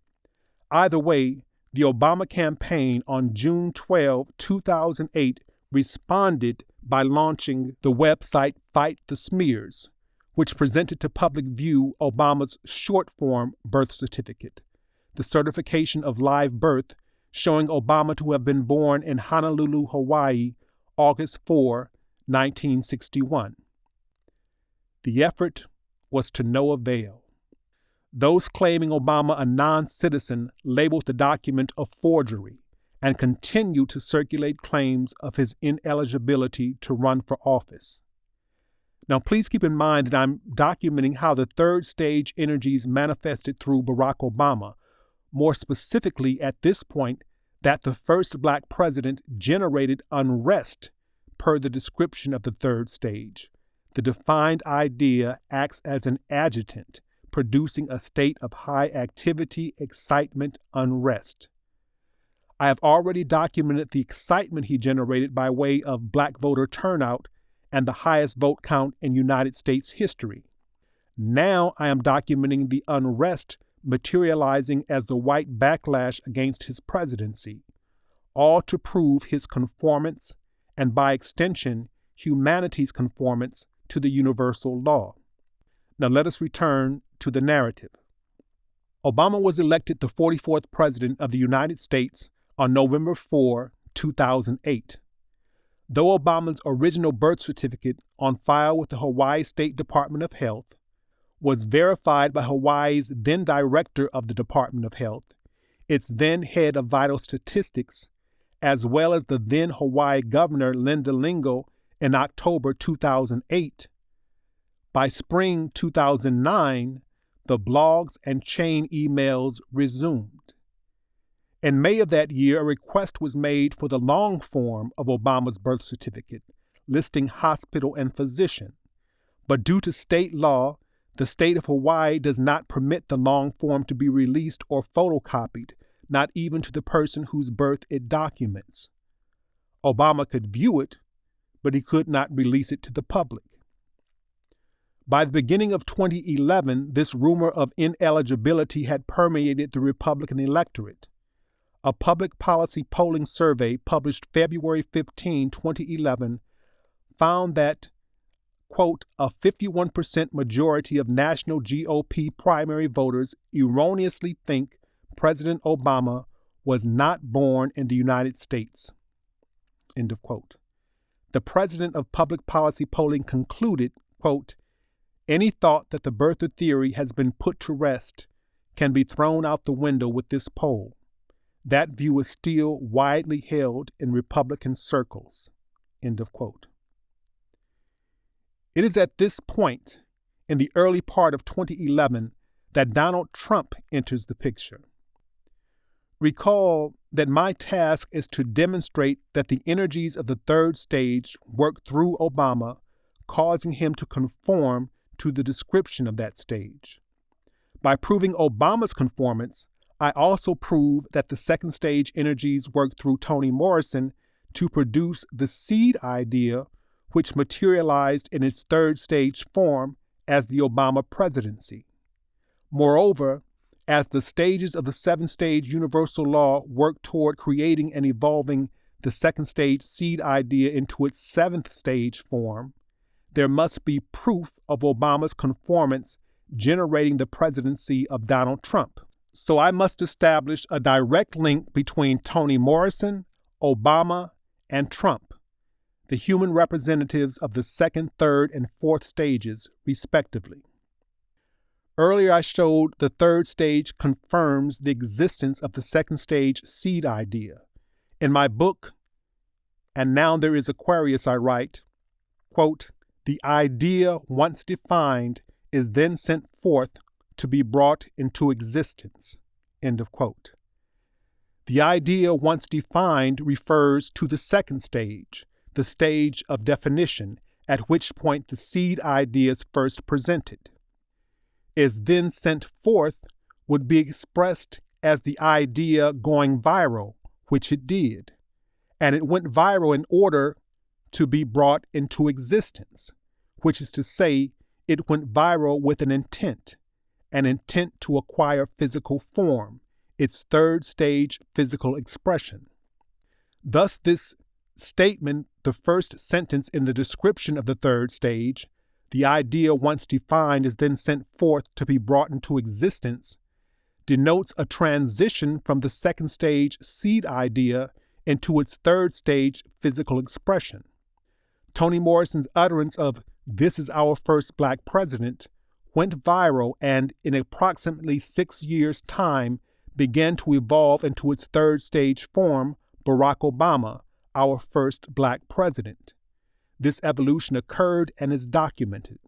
S1: Either way, the Obama campaign on June 12, 2008 responded by launching the website Fight the Smears, which presented to public view Obama's short-form birth certificate, the certification of live birth showing Obama to have been born in Honolulu, Hawaii, August 4, 1961. The effort was to no avail. Those claiming Obama a non-citizen labeled the document a forgery and continued to circulate claims of his ineligibility to run for office. Now, please keep in mind that I'm documenting how the third stage energies manifested through Barack Obama, more specifically at this point that the first Black president generated unrest per the description of the third stage. The defined idea acts as an adjutant, producing a state of high activity, excitement, unrest. I have already documented the excitement he generated by way of Black voter turnout and the highest vote count in United States history. Now I am documenting the unrest materializing as the white backlash against his presidency, all to prove his conformance and, by extension, humanity's conformance to the universal law. Now let us return to the narrative. Obama was elected the 44th President of the United States on November 4, 2008. Though Obama's original birth certificate on file with the Hawaii State Department of Health was verified by Hawaii's then director of the Department of Health, its then head of vital statistics, as well as the then Hawaii Governor Linda Lingo in October 2008, by spring 2009, the blogs and chain emails resumed. In May of that year, a request was made for the long form of Obama's birth certificate, listing hospital and physician. But due to state law, the state of Hawaii does not permit the long form to be released or photocopied, not even to the person whose birth it documents. Obama could view it, but he could not release it to the public. By the beginning of 2011, this rumor of ineligibility had permeated the Republican electorate. A public policy polling survey published February 15, 2011, found that, quote, a 51% majority of national GOP primary voters erroneously think President Obama was not born in the United States, end of quote. The president of public policy polling concluded, quote, any thought that the birther theory has been put to rest can be thrown out the window with this poll. That view is still widely held in Republican circles, end of quote. It is at this point, in the early part of 2011, that Donald Trump enters the picture. Recall that my task is to demonstrate that the energies of the third stage work through Obama, causing him to conform to the description of that stage. By proving Obama's conformance, I also prove that the second stage energies work through Toni Morrison to produce the seed idea, which materialized in its third stage form as the Obama presidency. Moreover, as the stages of the seven-stage universal law work toward creating and evolving the second stage seed idea into its seventh stage form, there must be proof of Obama's conformance generating the presidency of Donald Trump. So I must establish a direct link between Toni Morrison, Obama, and Trump, the human representatives of the second, third, and fourth stages, respectively. Earlier, I showed the third stage confirms the existence of the second stage seed idea. In my book, And Now There Is Aquarius, I write, quote, the idea once defined is then sent forth to be brought into existence, end of quote. The idea once defined refers to the second stage, the stage of definition, at which point the seed idea is first presented. Is then sent forth would be expressed as the idea going viral, which it did, and it went viral in order to be brought into existence, which is to say, it went viral with an intent to acquire physical form, its third stage physical expression. Thus, this statement, the first sentence in the description of the third stage, the idea once defined is then sent forth to be brought into existence, denotes a transition from the second stage seed idea into its third stage physical expression. Toni Morrison's utterance of "This is our first Black president" went viral and, in approximately 6 years' time, began to evolve into its third stage form, Barack Obama, our first Black president. This evolution occurred and is documented.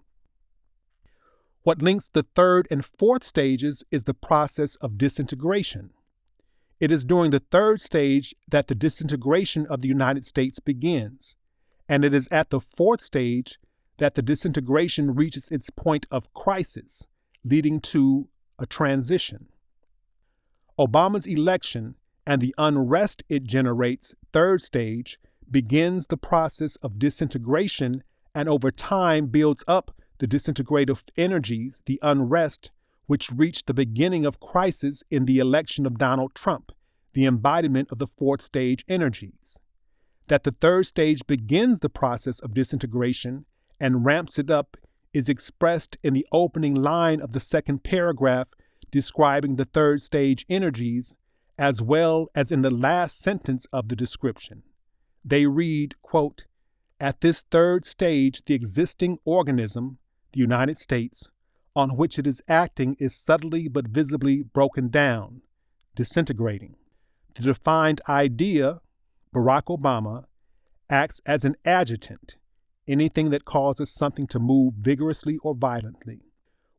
S1: What links the third and fourth stages is the process of disintegration. It is during the third stage that the disintegration of the United States begins, and it is at the fourth stage that the disintegration reaches its point of crisis, leading to a transition. Obama's election and the unrest it generates, third stage, begins the process of disintegration and over time builds up the disintegrative energies, the unrest, which reached the beginning of crisis in the election of Donald Trump, the embodiment of the fourth stage energies. That the third stage begins the process of disintegration and ramps it up is expressed in the opening line of the second paragraph describing the third stage energies, as well as in the last sentence of the description. They read, quote, At this third stage, the existing organism, the United States, on which it is acting is subtly but visibly broken down, disintegrating. The defined idea, Barack Obama, acts as an adjutant, anything that causes something to move vigorously or violently.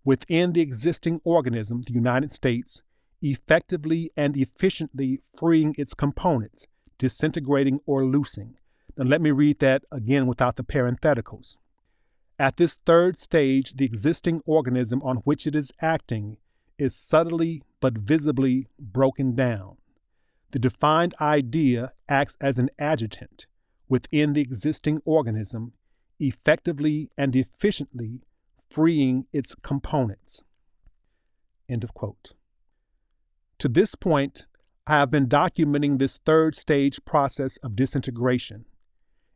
S1: Within the existing organism, the United States, effectively and efficiently freeing its components, disintegrating or loosing. Now let me read that again without the parentheticals. At this third stage, the existing organism on which it is acting is subtly but visibly broken down. The defined idea acts as an adjutant within the existing organism, effectively and efficiently freeing its components. End of quote. To this point, I have been documenting this third stage process of disintegration.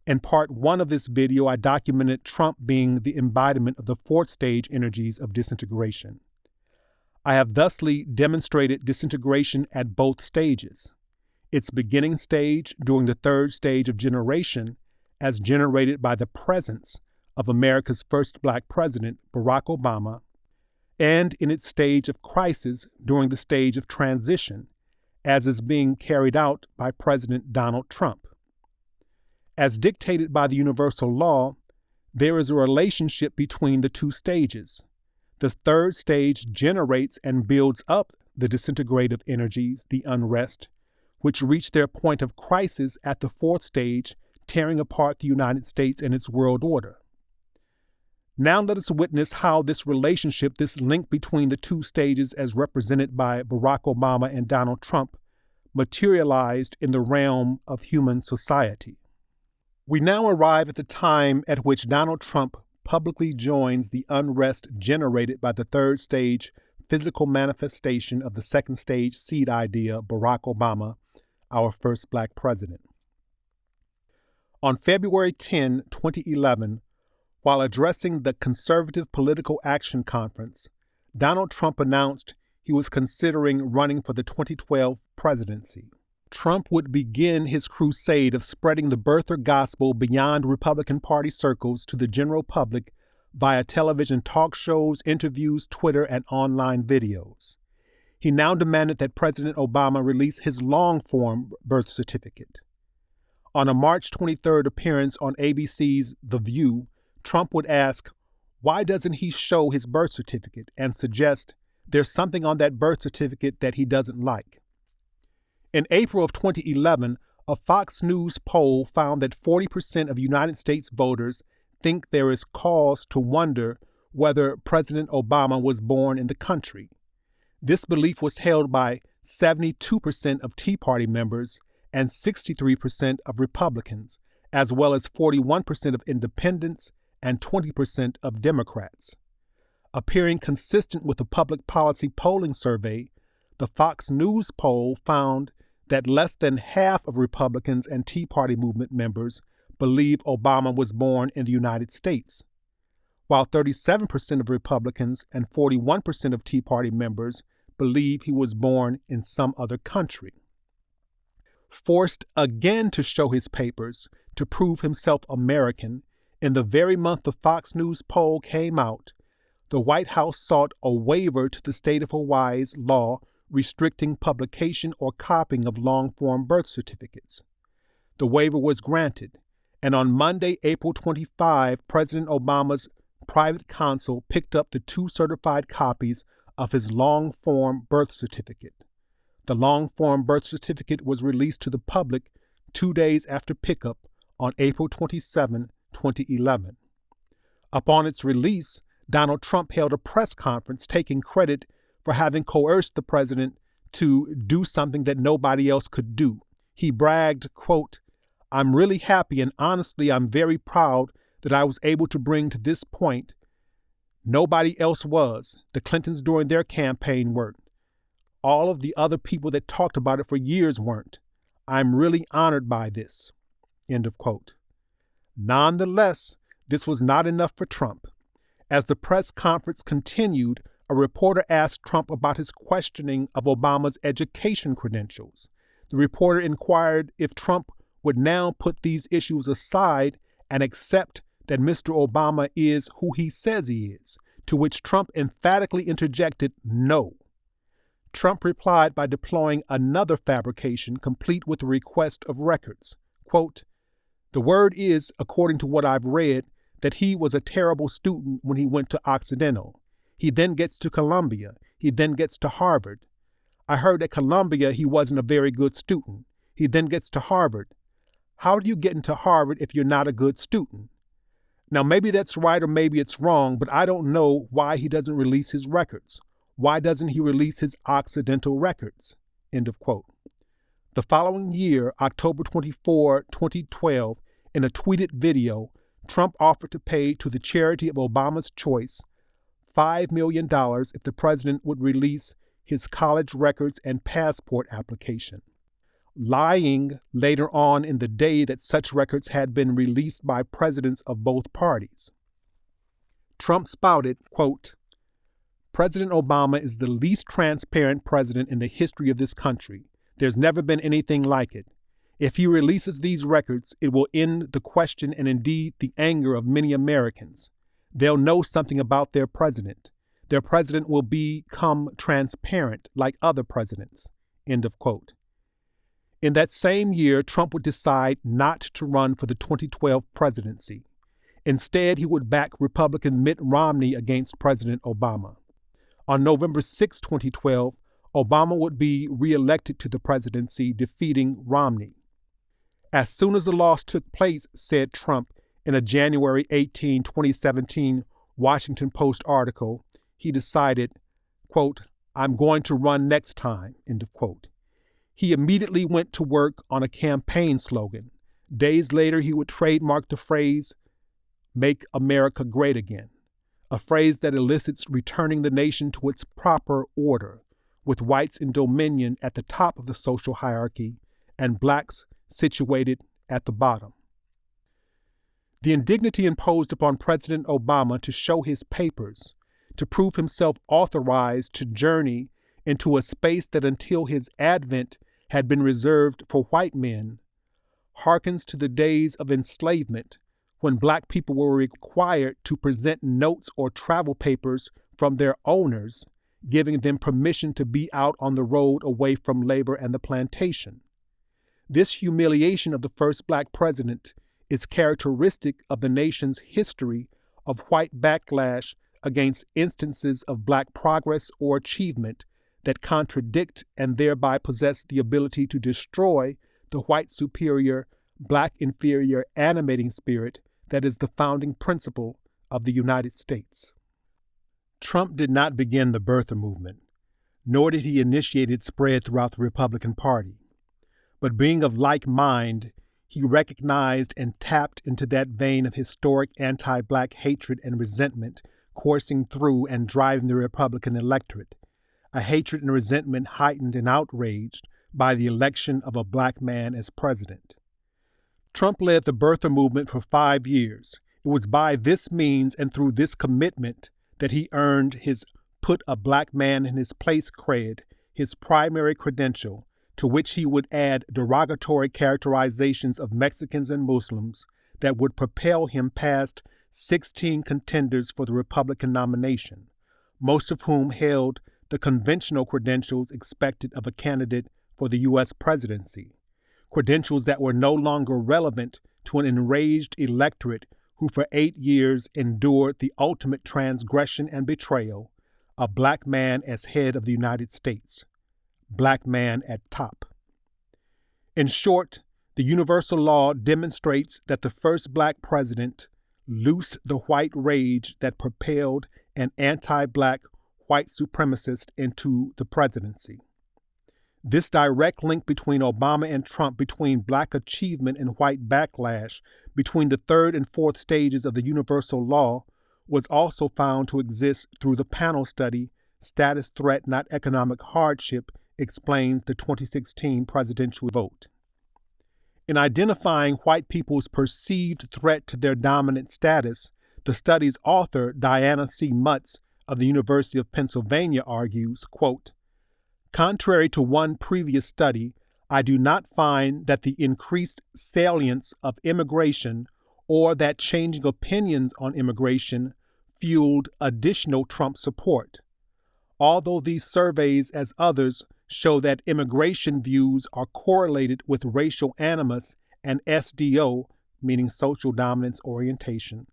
S1: In part one of this video, I documented Trump being the embodiment of the fourth stage energies of disintegration. I have thusly demonstrated disintegration at both stages. Its beginning stage during the third stage of generation, as generated by the presence of America's first Black president, Barack Obama, and in its stage of crisis during the stage of transition, as is being carried out by President Donald Trump. As dictated by the universal law, there is a relationship between the two stages. The third stage generates and builds up the disintegrative energies, the unrest, which reach their point of crisis at the fourth stage, tearing apart the United States and its world order. Now let us witness how this relationship, this link between the two stages as represented by Barack Obama and Donald Trump, materialized in the realm of human society. We now arrive at the time at which Donald Trump publicly joins the unrest generated by the third stage physical manifestation of the second stage seed idea, Barack Obama, our first Black president. On February 10, 2011, while addressing the Conservative Political Action Conference, Donald Trump announced he was considering running for the 2012 presidency. Trump would begin his crusade of spreading the birther gospel beyond Republican Party circles to the general public via television talk shows, interviews, Twitter, and online videos. He now demanded that President Obama release his long-form birth certificate. On a March 23rd appearance on ABC's The View, Trump would ask, why doesn't he show his birth certificate, and suggest there's something on that birth certificate that he doesn't like. In April of 2011, a Fox News poll found that 40% of United States voters think there is cause to wonder whether President Obama was born in the country. This belief was held by 72% of Tea Party members and 63% of Republicans, as well as 41% of independents and 20% of Democrats. Appearing consistent with a public policy polling survey, the Fox News poll found that less than half of Republicans and Tea Party movement members believe Obama was born in the United States, while 37% of Republicans and 41% of Tea Party members believe he was born in some other country. Forced again to show his papers to prove himself American, in the very month the Fox News poll came out, the White House sought a waiver to the state of Hawaii's law restricting publication or copying of long-form birth certificates. The waiver was granted, and on Monday, April 25, President Obama's private counsel picked up the 2 certified copies of his long-form birth certificate. The long-form birth certificate was released to the public 2 days after pickup on April 27, 2011. Upon its release, Donald Trump held a press conference taking credit for having coerced the president to do something that nobody else could do. He bragged, quote, "I'm really happy and honestly I'm very proud that I was able to bring to this point. Nobody else was. The Clintons during their campaign weren't. All of the other people that talked about it for years weren't. I'm really honored by this." End of quote. Nonetheless, this was not enough for Trump. As the press conference continued, a reporter asked Trump about his questioning of Obama's education credentials. The reporter inquired if Trump would now put these issues aside and accept that Mr. Obama is who he says he is, to which Trump emphatically interjected no. Trump replied by deploying another fabrication complete with a request of records. Quote, "The word is, according to what I've read, that he was a terrible student when he went to Occidental. He then gets to Columbia. He then gets to Harvard. I heard at Columbia he wasn't a very good student. He then gets to Harvard. How do you get into Harvard if you're not a good student? Now, maybe that's right or maybe it's wrong, but I don't know why he doesn't release his records. Why doesn't he release his Occidental records?" End of quote. The following year, October 24, 2012, in a tweeted video, Trump offered to pay to the charity of Obama's choice $5 million if the president would release his college records and passport application, lying later on in the day that such records had been released by presidents of both parties. Trump spouted, quote, "President Obama is the least transparent president in the history of this country. There's never been anything like it. If he releases these records, it will end the question and indeed the anger of many Americans. They'll know something about their president. Their president will become transparent like other presidents." End of quote. In that same year, Trump would decide not to run for the 2012 presidency. Instead, he would back Republican Mitt Romney against President Obama. On November 6, 2012, Obama would be reelected to the presidency, defeating Romney. "As soon as the loss took place," said Trump in a January 18, 2017 Washington Post article, he decided, quote, "I'm going to run next time," end of quote. He immediately went to work on a campaign slogan. Days later, he would trademark the phrase, "Make America Great Again," a phrase that elicits returning the nation to its proper order, with whites in dominion at the top of the social hierarchy and blacks situated at the bottom. The indignity imposed upon President Obama to show his papers, to prove himself authorized to journey into a space that until his advent had been reserved for white men, harkens to the days of enslavement when black people were required to present notes or travel papers from their owners, giving them permission to be out on the road away from labor and the plantation. This humiliation of the first black president is characteristic of the nation's history of white backlash against instances of black progress or achievement that contradict and thereby possess the ability to destroy the white superior, black inferior animating spirit that is the founding principle of the United States. Trump did not begin the birther movement, nor did he initiate its spread throughout the Republican Party. But being of like mind, he recognized and tapped into that vein of historic anti-black hatred and resentment coursing through and driving the Republican electorate, a hatred and resentment heightened and outraged by the election of a black man as president. Trump led the birther movement for 5 years. It was by this means and through this commitment that he earned his "put a black man in his place" cred, his primary credential, to which he would add derogatory characterizations of Mexicans and Muslims that would propel him past 16 contenders for the Republican nomination, most of whom held the conventional credentials expected of a candidate for the U.S. presidency, credentials that were no longer relevant to an enraged electorate who for 8 years endured the ultimate transgression and betrayal, a black man as head of the United States, black man at top. In short, the universal law demonstrates that the first black president loosed the white rage that propelled an anti-black white supremacist into the presidency. This direct link between Obama and Trump, between black achievement and white backlash, between the third and fourth stages of the universal law, was also found to exist through the panel study "Status Threat, Not Economic Hardship Explains the 2016 Presidential Vote." In identifying white people's perceived threat to their dominant status, the study's author, Diana C. Mutz of the University of Pennsylvania, argues, quote, "Contrary to one previous study, I do not find that the increased salience of immigration or that changing opinions on immigration fueled additional Trump support, although these surveys, as others, show that immigration views are correlated with racial animus and SDO, meaning social dominance orientation.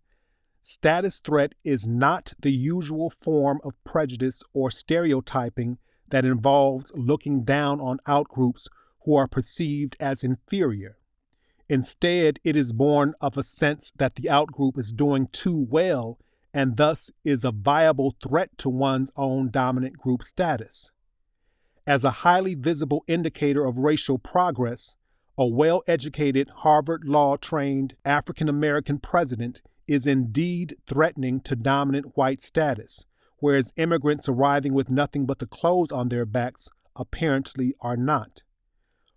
S1: Status threat is not the usual form of prejudice or stereotyping that involves looking down on outgroups who are perceived as inferior. Instead, it is born of a sense that the outgroup is doing too well and thus is a viable threat to one's own dominant group status. As a highly visible indicator of racial progress, a well-educated, Harvard law-trained African-American president is indeed threatening to dominant white status, whereas immigrants arriving with nothing but the clothes on their backs apparently are not.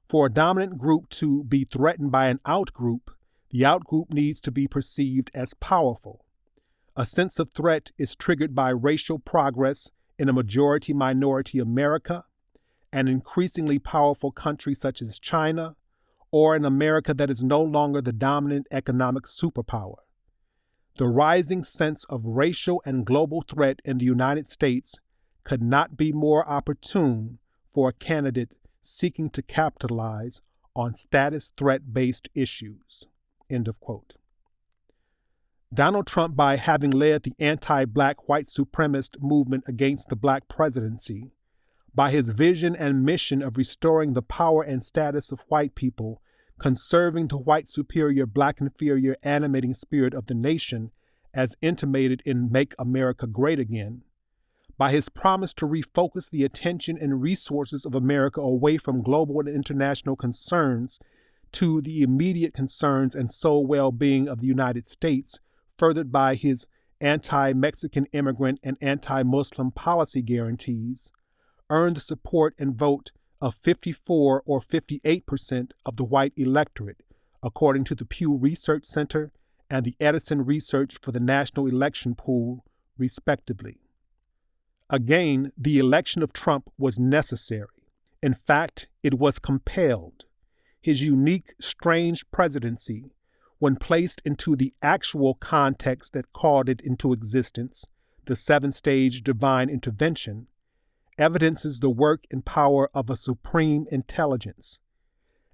S1: For a dominant group to be threatened by an outgroup, the outgroup needs to be perceived as powerful. A sense of threat is triggered by racial progress in a majority-minority America, an increasingly powerful country such as China, or an America that is no longer the dominant economic superpower. The rising sense of racial and global threat in the United States could not be more opportune for a candidate seeking to capitalize on status threat-based issues." End of quote. Donald Trump, by having led the anti-black white supremacist movement against the black presidency, by his vision and mission of restoring the power and status of white people, conserving the white superior, black inferior animating spirit of the nation as intimated in Make America Great Again, by his promise to refocus the attention and resources of America away from global and international concerns to the immediate concerns and sole well-being of the United States, furthered by his anti-Mexican immigrant and anti-Muslim policy guarantees, earned the support and vote of 54 or 58% of the white electorate, according to the Pew Research Center and the Edison Research for the National Election Pool, respectively. Again, the election of Trump was necessary. In fact, it was compelled. His unique, strange presidency, when placed into the actual context that called it into existence, the seven-stage divine intervention, evidences the work and power of a supreme intelligence,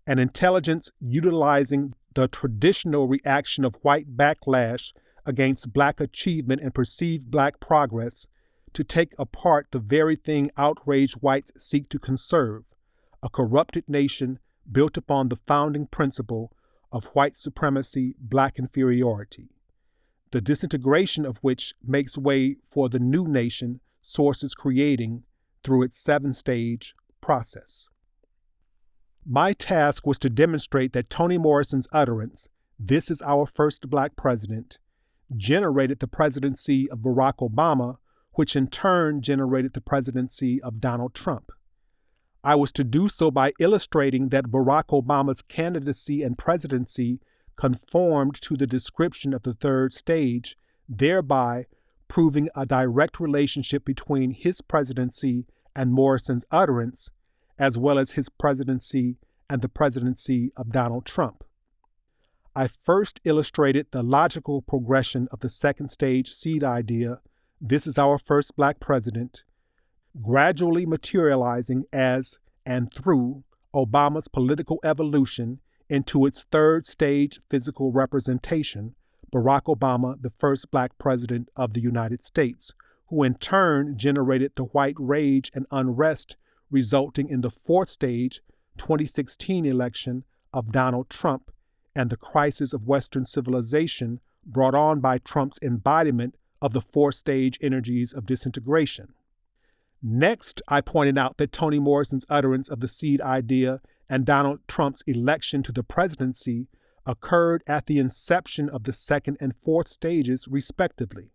S1: an intelligence utilizing the traditional reaction of white backlash against black achievement and perceived black progress to take apart the very thing outraged whites seek to conserve, a corrupted nation built upon the founding principle of white supremacy, black inferiority, the disintegration of which makes way for the new nation source is creating through its seven-stage process. My task was to demonstrate that Toni Morrison's utterance, "This is our first black president," generated the presidency of Barack Obama, which in turn generated the presidency of Donald Trump. I was to do so by illustrating that Barack Obama's candidacy and presidency conformed to the description of the third stage, thereby proving a direct relationship between his presidency and Morrison's utterance, as well as his presidency and the presidency of Donald Trump. I first illustrated the logical progression of the second stage seed idea, "This is our first black president," gradually materializing as and through Obama's political evolution into its third stage physical representation, Barack Obama, the first black president of the United States, who in turn generated the white rage and unrest resulting in the fourth stage 2016 election of Donald Trump and the crisis of Western civilization brought on by Trump's embodiment of the fourth stage energies of disintegration. Next, I pointed out that Toni Morrison's utterance of the seed idea and Donald Trump's election to the presidency occurred at the inception of the second and fourth stages, respectively.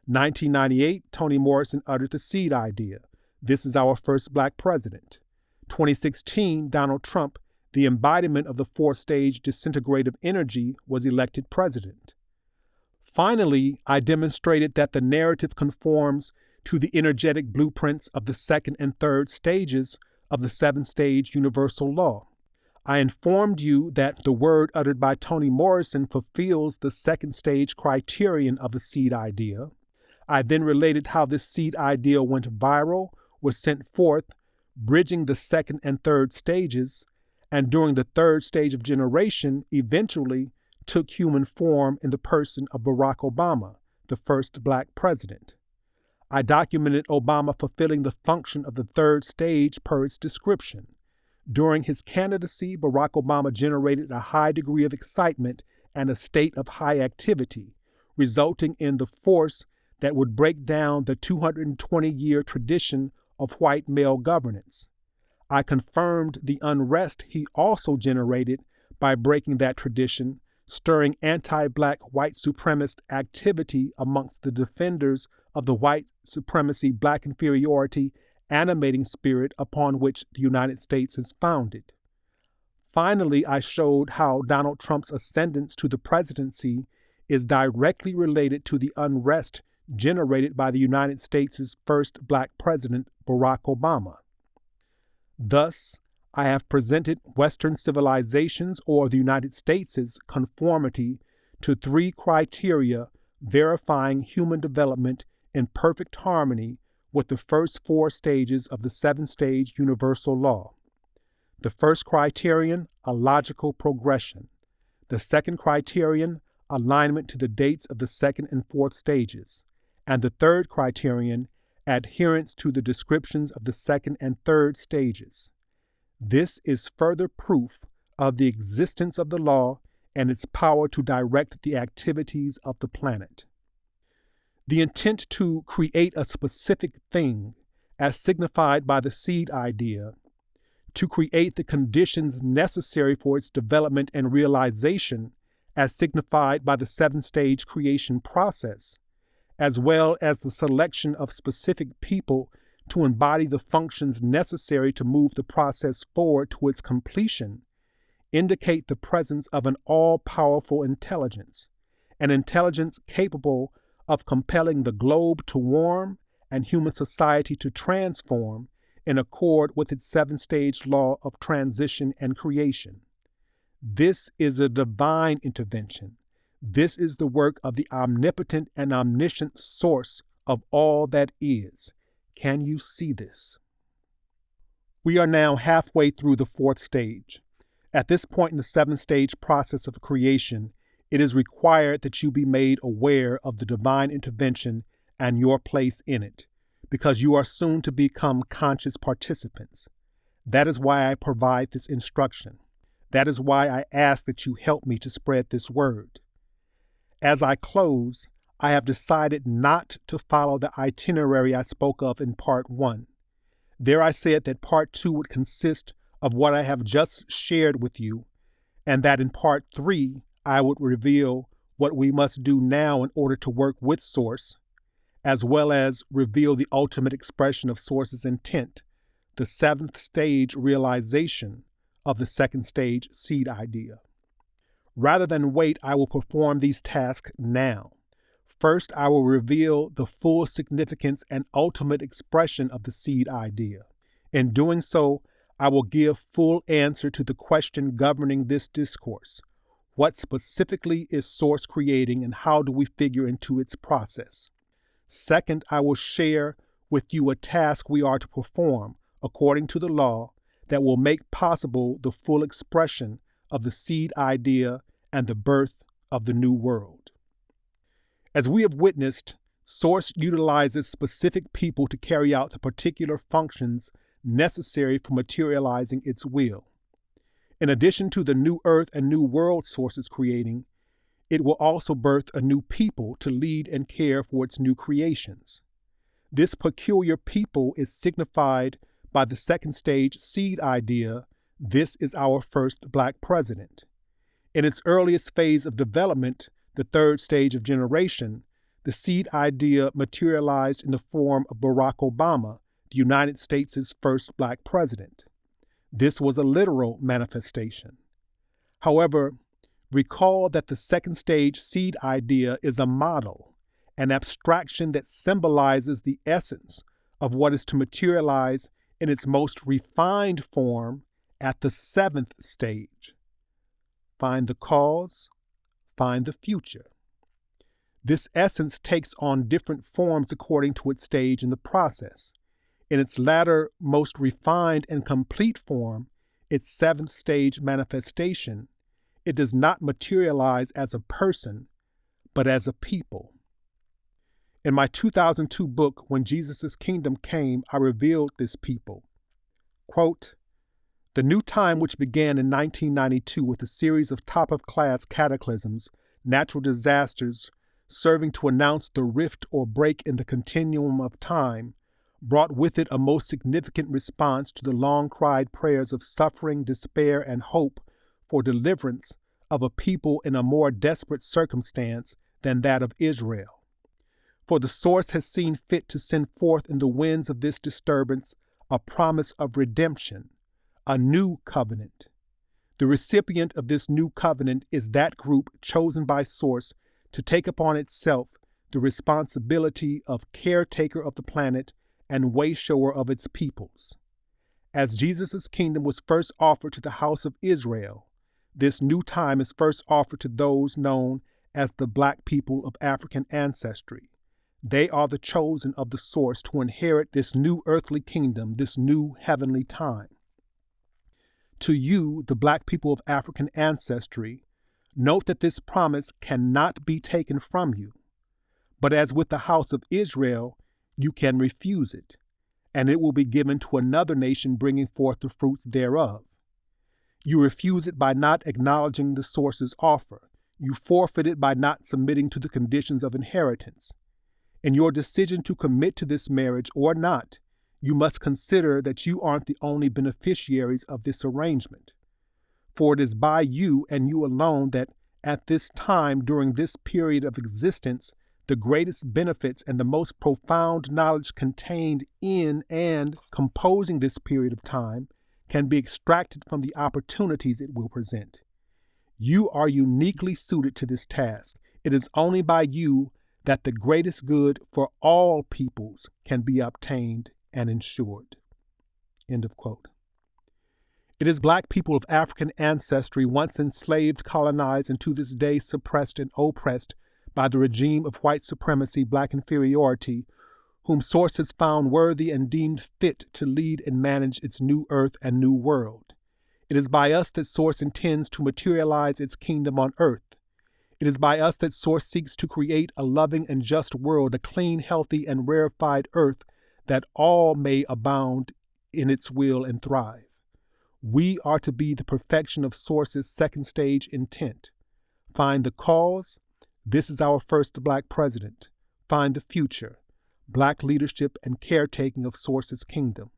S1: 1998, Toni Morrison uttered the seed idea, "This is our first black president." 2016, Donald Trump, the embodiment of the fourth stage disintegrative energy, was elected president. Finally, I demonstrated that the narrative conforms to the energetic blueprints of the second and third stages of the seven-stage universal law. I informed you that the word uttered by Toni Morrison fulfills the second stage criterion of the seed idea. I then related how this seed idea went viral, was sent forth, bridging the second and third stages, and during the third stage of generation, eventually took human form in the person of Barack Obama, the first black president. I documented Obama fulfilling the function of the third stage per its description. During his candidacy, Barack Obama generated a high degree of excitement and a state of high activity, resulting in the force that would break down the 220-year tradition of white male governance. I confirmed the unrest he also generated by breaking that tradition, stirring anti-black white supremacist activity amongst the defenders of the white supremacy, black inferiority, animating spirit upon which the United States is founded. Finally, I showed how Donald Trump's ascendance to the presidency is directly related to the unrest generated by the United States' first black president, Barack Obama. Thus, I have presented Western civilization's or the United States' conformity to three criteria verifying human development in perfect harmony with the first four stages of the seven-stage universal law. The first criterion, a logical progression. The second criterion, alignment to the dates of the second and fourth stages. And the third criterion, adherence to the descriptions of the second and third stages. This is further proof of the existence of the law and its power to direct the activities of the planet. The intent to create a specific thing, as signified by the seed idea, to create the conditions necessary for its development and realization, as signified by the seven-stage creation process, as well as the selection of specific people to embody the functions necessary to move the process forward to its completion, indicate the presence of an all-powerful intelligence, an intelligence capable of compelling the globe to warm and human society to transform in accord with its seven-stage law of transition and creation. This is a divine intervention. This is the work of the omnipotent and omniscient source of all that is. Can you see this? We are now halfway through the fourth stage. At this point in the seven-stage process of creation, it is required that you be made aware of the divine intervention and your place in it, because you are soon to become conscious participants. That is why I provide this instruction. That is why I ask that you help me to spread this word. As I close, I have decided not to follow the itinerary I spoke of in part 1. There I said that part 2 would consist of what I have just shared with you, and that in part 3, I would reveal what we must do now in order to work with Source, as well as reveal the ultimate expression of Source's intent, the seventh stage realization of the second stage seed idea. Rather than wait, I will perform these tasks now. First, I will reveal the full significance and ultimate expression of the seed idea. In doing so, I will give full answer to the question governing this discourse. What specifically is Source creating and how do we figure into its process? Second, I will share with you a task we are to perform according to the law that will make possible the full expression of the seed idea and the birth of the new world. As we have witnessed, Source utilizes specific people to carry out the particular functions necessary for materializing its will. In addition to the new earth and new world Source is creating, it will also birth a new people to lead and care for its new creations. This peculiar people is signified by the second stage seed idea, this is our first black president. In its earliest phase of development, the third stage of generation, the seed idea materialized in the form of Barack Obama, the United States' first black president. This was a literal manifestation. However, recall that the second stage seed idea is a model, an abstraction that symbolizes the essence of what is to materialize in its most refined form At the seventh stage, find the cause, find the future. This essence takes on different forms according to its stage in the process. In its latter, most refined and complete form, its seventh stage manifestation, it does not materialize as a person, but as a people. In my 2002 book, When Jesus' Kingdom Came, I revealed this people. Quote, "The new time, which began in 1992 with a series of top-of-class cataclysms, natural disasters, serving to announce the rift or break in the continuum of time, brought with it a most significant response to the long-cried prayers of suffering, despair, and hope for deliverance of a people in a more desperate circumstance than that of Israel. For the source has seen fit to send forth in the winds of this disturbance a promise of redemption, a new covenant. The recipient of this new covenant is that group chosen by source to take upon itself the responsibility of caretaker of the planet and wayshower of its peoples. As Jesus' kingdom was first offered to the house of Israel, this new time is first offered to those known as the Black people of African ancestry. They are the chosen of the source to inherit this new earthly kingdom, this new heavenly time. To you, the Black people of African ancestry, note that this promise cannot be taken from you. But as with the house of Israel, you can refuse it, and it will be given to another nation bringing forth the fruits thereof. You refuse it by not acknowledging the source's offer. You forfeit it by not submitting to the conditions of inheritance. In your decision to commit to this marriage or not, you must consider that you aren't the only beneficiaries of this arrangement. For it is by you and you alone that at this time, during this period of existence, the greatest benefits and the most profound knowledge contained in and composing this period of time can be extracted from the opportunities it will present. You are uniquely suited to this task. It is only by you that the greatest good for all peoples can be obtained and ensured." End of quote. It is Black people of African ancestry, once enslaved, colonized, and to this day suppressed and oppressed by the regime of white supremacy, Black inferiority, whom Source has found worthy and deemed fit to lead and manage its new earth and new world. It is by us that Source intends to materialize its kingdom on earth. It is by us that Source seeks to create a loving and just world, a clean, healthy, and rarefied earth that all may abound in its will and thrive. We are to be the perfection of Source's second stage intent. Find the cause. This is our first Black president. Find the future. Black leadership and caretaking of Source's kingdom.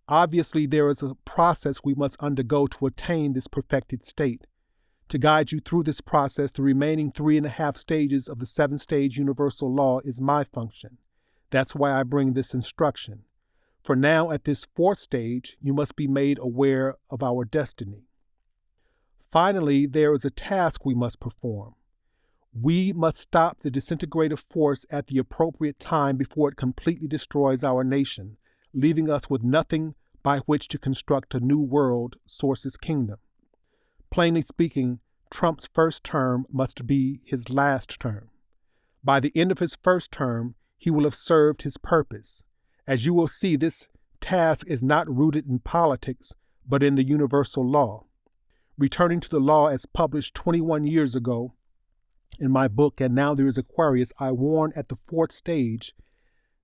S1: Obviously, there is a process we must undergo to attain this perfected state. To guide you through this process, the remaining 3.5 stages of the 7-stage universal law is my function. That's why I bring this instruction. For now, at this 4th stage, you must be made aware of our destiny. Finally, there is a task we must perform. We must stop the disintegrative force at the appropriate time before it completely destroys our nation, leaving us with nothing by which to construct a new world, Source's kingdom. Plainly speaking, Trump's first term must be his last term. By the end of his first term, he will have served his purpose. As you will see, this task is not rooted in politics, but in the universal law. Returning to the law as published 21 years ago in my book, And Now There is Aquarius, I warn at the 4th stage,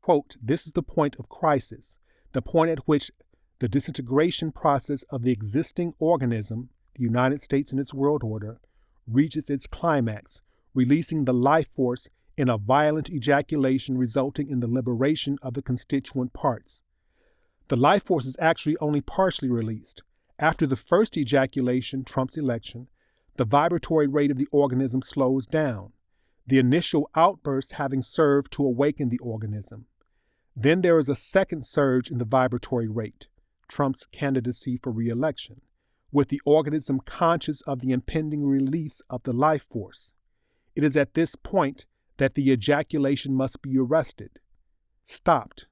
S1: quote, "This is the point of crisis, the point at which the disintegration process of the existing organism, the United States and its world order, reaches its climax, releasing the life force in a violent ejaculation resulting in the liberation of the constituent parts. The life force is actually only partially released. After the first ejaculation, Trump's election, the vibratory rate of the organism slows down, the initial outburst having served to awaken the organism. Then there is a second surge in the vibratory rate, Trump's candidacy for re-election, with the organism conscious of the impending release of the life force. It is at this point that the ejaculation must be arrested, stopped,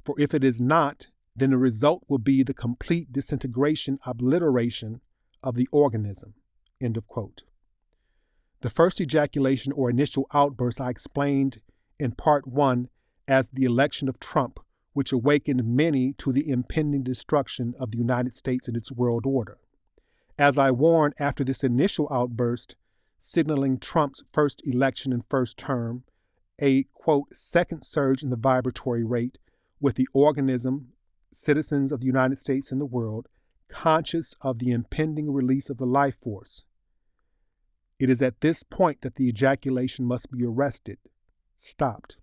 S1: for if it is not, then the result will be the complete disintegration, obliteration of the organism. End of quote. The first ejaculation or initial outburst I explained in part 1 as the election of Trump, which awakened many to the impending destruction of the United States and its world order. As I warned, after this initial outburst, signaling Trump's first election and first term, a, quote, second surge in the vibratory rate with the organism, citizens of the United States and the world, conscious of the impending release of the life force. It is at this point that the ejaculation must be arrested, stopped.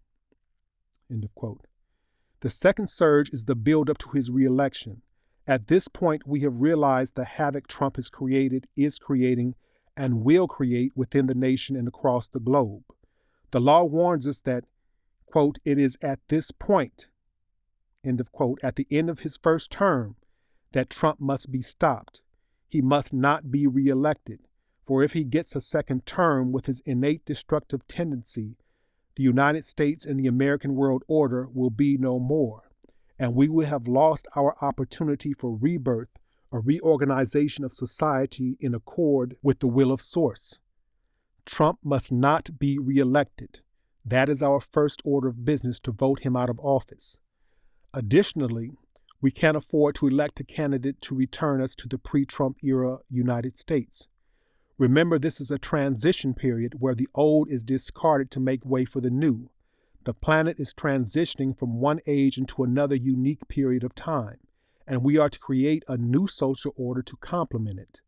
S1: End of quote. The second surge is the buildup to his reelection. At this point, we have realized the havoc Trump has created, is creating, and will create within the nation and across the globe. The law warns us that, quote, it is at this point, end of quote, at the end of his first term, that Trump must be stopped. He must not be reelected, for if he gets a second term with his innate destructive tendency, the United States and the American world order will be no more, and we will have lost our opportunity for rebirth, a reorganization of society in accord with the will of Source. Trump must not be reelected. That is our first order of business, to vote him out of office. Additionally, we can't afford to elect a candidate to return us to the pre-Trump era United States. Remember, this is a transition period where the old is discarded to make way for the new. The planet is transitioning from one age into another unique period of time, and we are to create a new social order to complement it.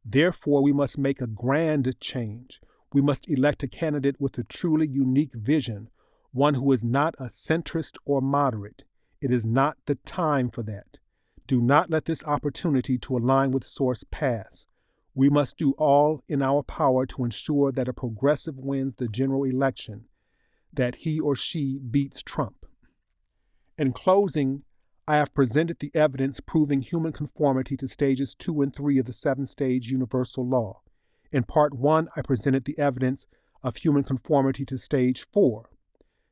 S1: Therefore, we must make a grand change. We must elect a candidate with a truly unique vision, one who is not a centrist or moderate. It is not the time for that. Do not let this opportunity to align with Source pass. We must do all in our power to ensure that a progressive wins the general election, that he or she beats Trump. In closing, I have presented the evidence proving human conformity to stages 2 and 3 of the 7-stage universal law. In part 1, I presented the evidence of human conformity to stage 4.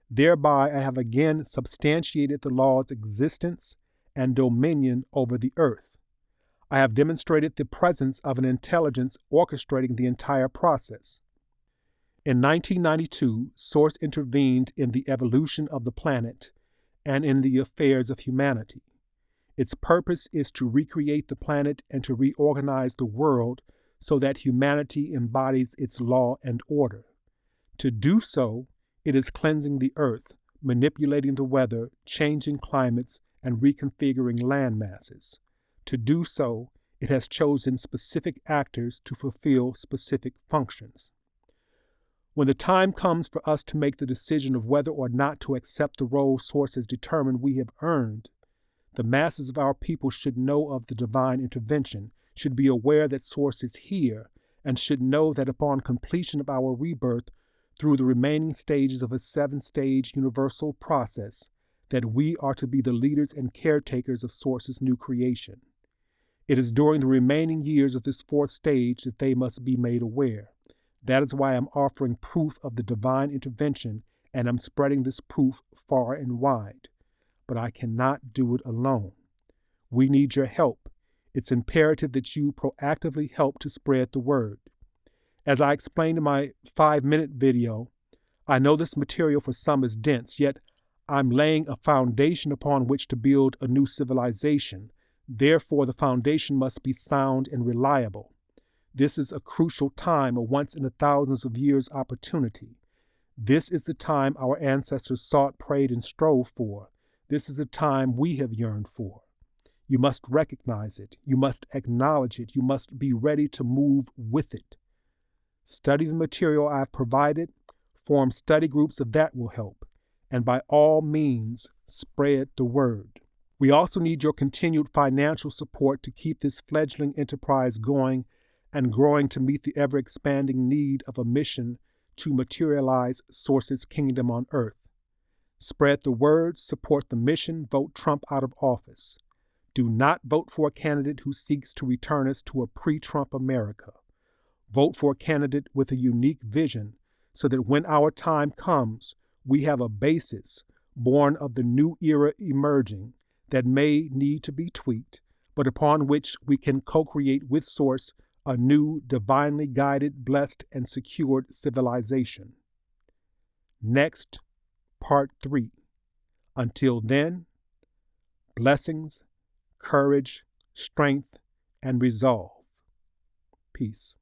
S1: Thereby, I have again substantiated the law's existence and dominion over the earth. I have demonstrated the presence of an intelligence orchestrating the entire process. In 1992, Source intervened in the evolution of the planet and in the affairs of humanity. Its purpose is to recreate the planet and to reorganize the world so that humanity embodies its law and order. To do so, it is cleansing the earth, manipulating the weather, changing climates, and reconfiguring land masses. To do so, it has chosen specific actors to fulfill specific functions. When the time comes for us to make the decision of whether or not to accept the role Source has determined we have earned, the masses of our people should know of the divine intervention, should be aware that Source is here, and should know that upon completion of our rebirth through the remaining stages of a 7-stage universal process, that we are to be the leaders and caretakers of Source's new creation. It is during the remaining years of this 4th stage that they must be made aware. That is why I'm offering proof of the divine intervention, and I'm spreading this proof far and wide. But I cannot do it alone. We need your help. It's imperative that you proactively help to spread the word. As I explained in my 5-minute video, I know this material for some is dense, yet I'm laying a foundation upon which to build a new civilization. Therefore, the foundation must be sound and reliable. This is a crucial time, a once-in-a-thousands-of-years opportunity. This is the time our ancestors sought, prayed, and strove for. This is the time we have yearned for. You must recognize it. You must acknowledge it. You must be ready to move with it. Study the material I've provided. Form study groups if that will help. And by all means, spread the word. We also need your continued financial support to keep this fledgling enterprise going and growing to meet the ever-expanding need of a mission to materialize Source's kingdom on earth. Spread the word, support the mission, vote Trump out of office. Do not vote for a candidate who seeks to return us to a pre-Trump America. Vote for a candidate with a unique vision so that when our time comes, we have a basis born of the new era emerging that may need to be tweaked, but upon which we can co-create with Source a new, divinely guided, blessed, and secured civilization. Next, Part 3. Until then, blessings, courage, strength, and resolve. Peace.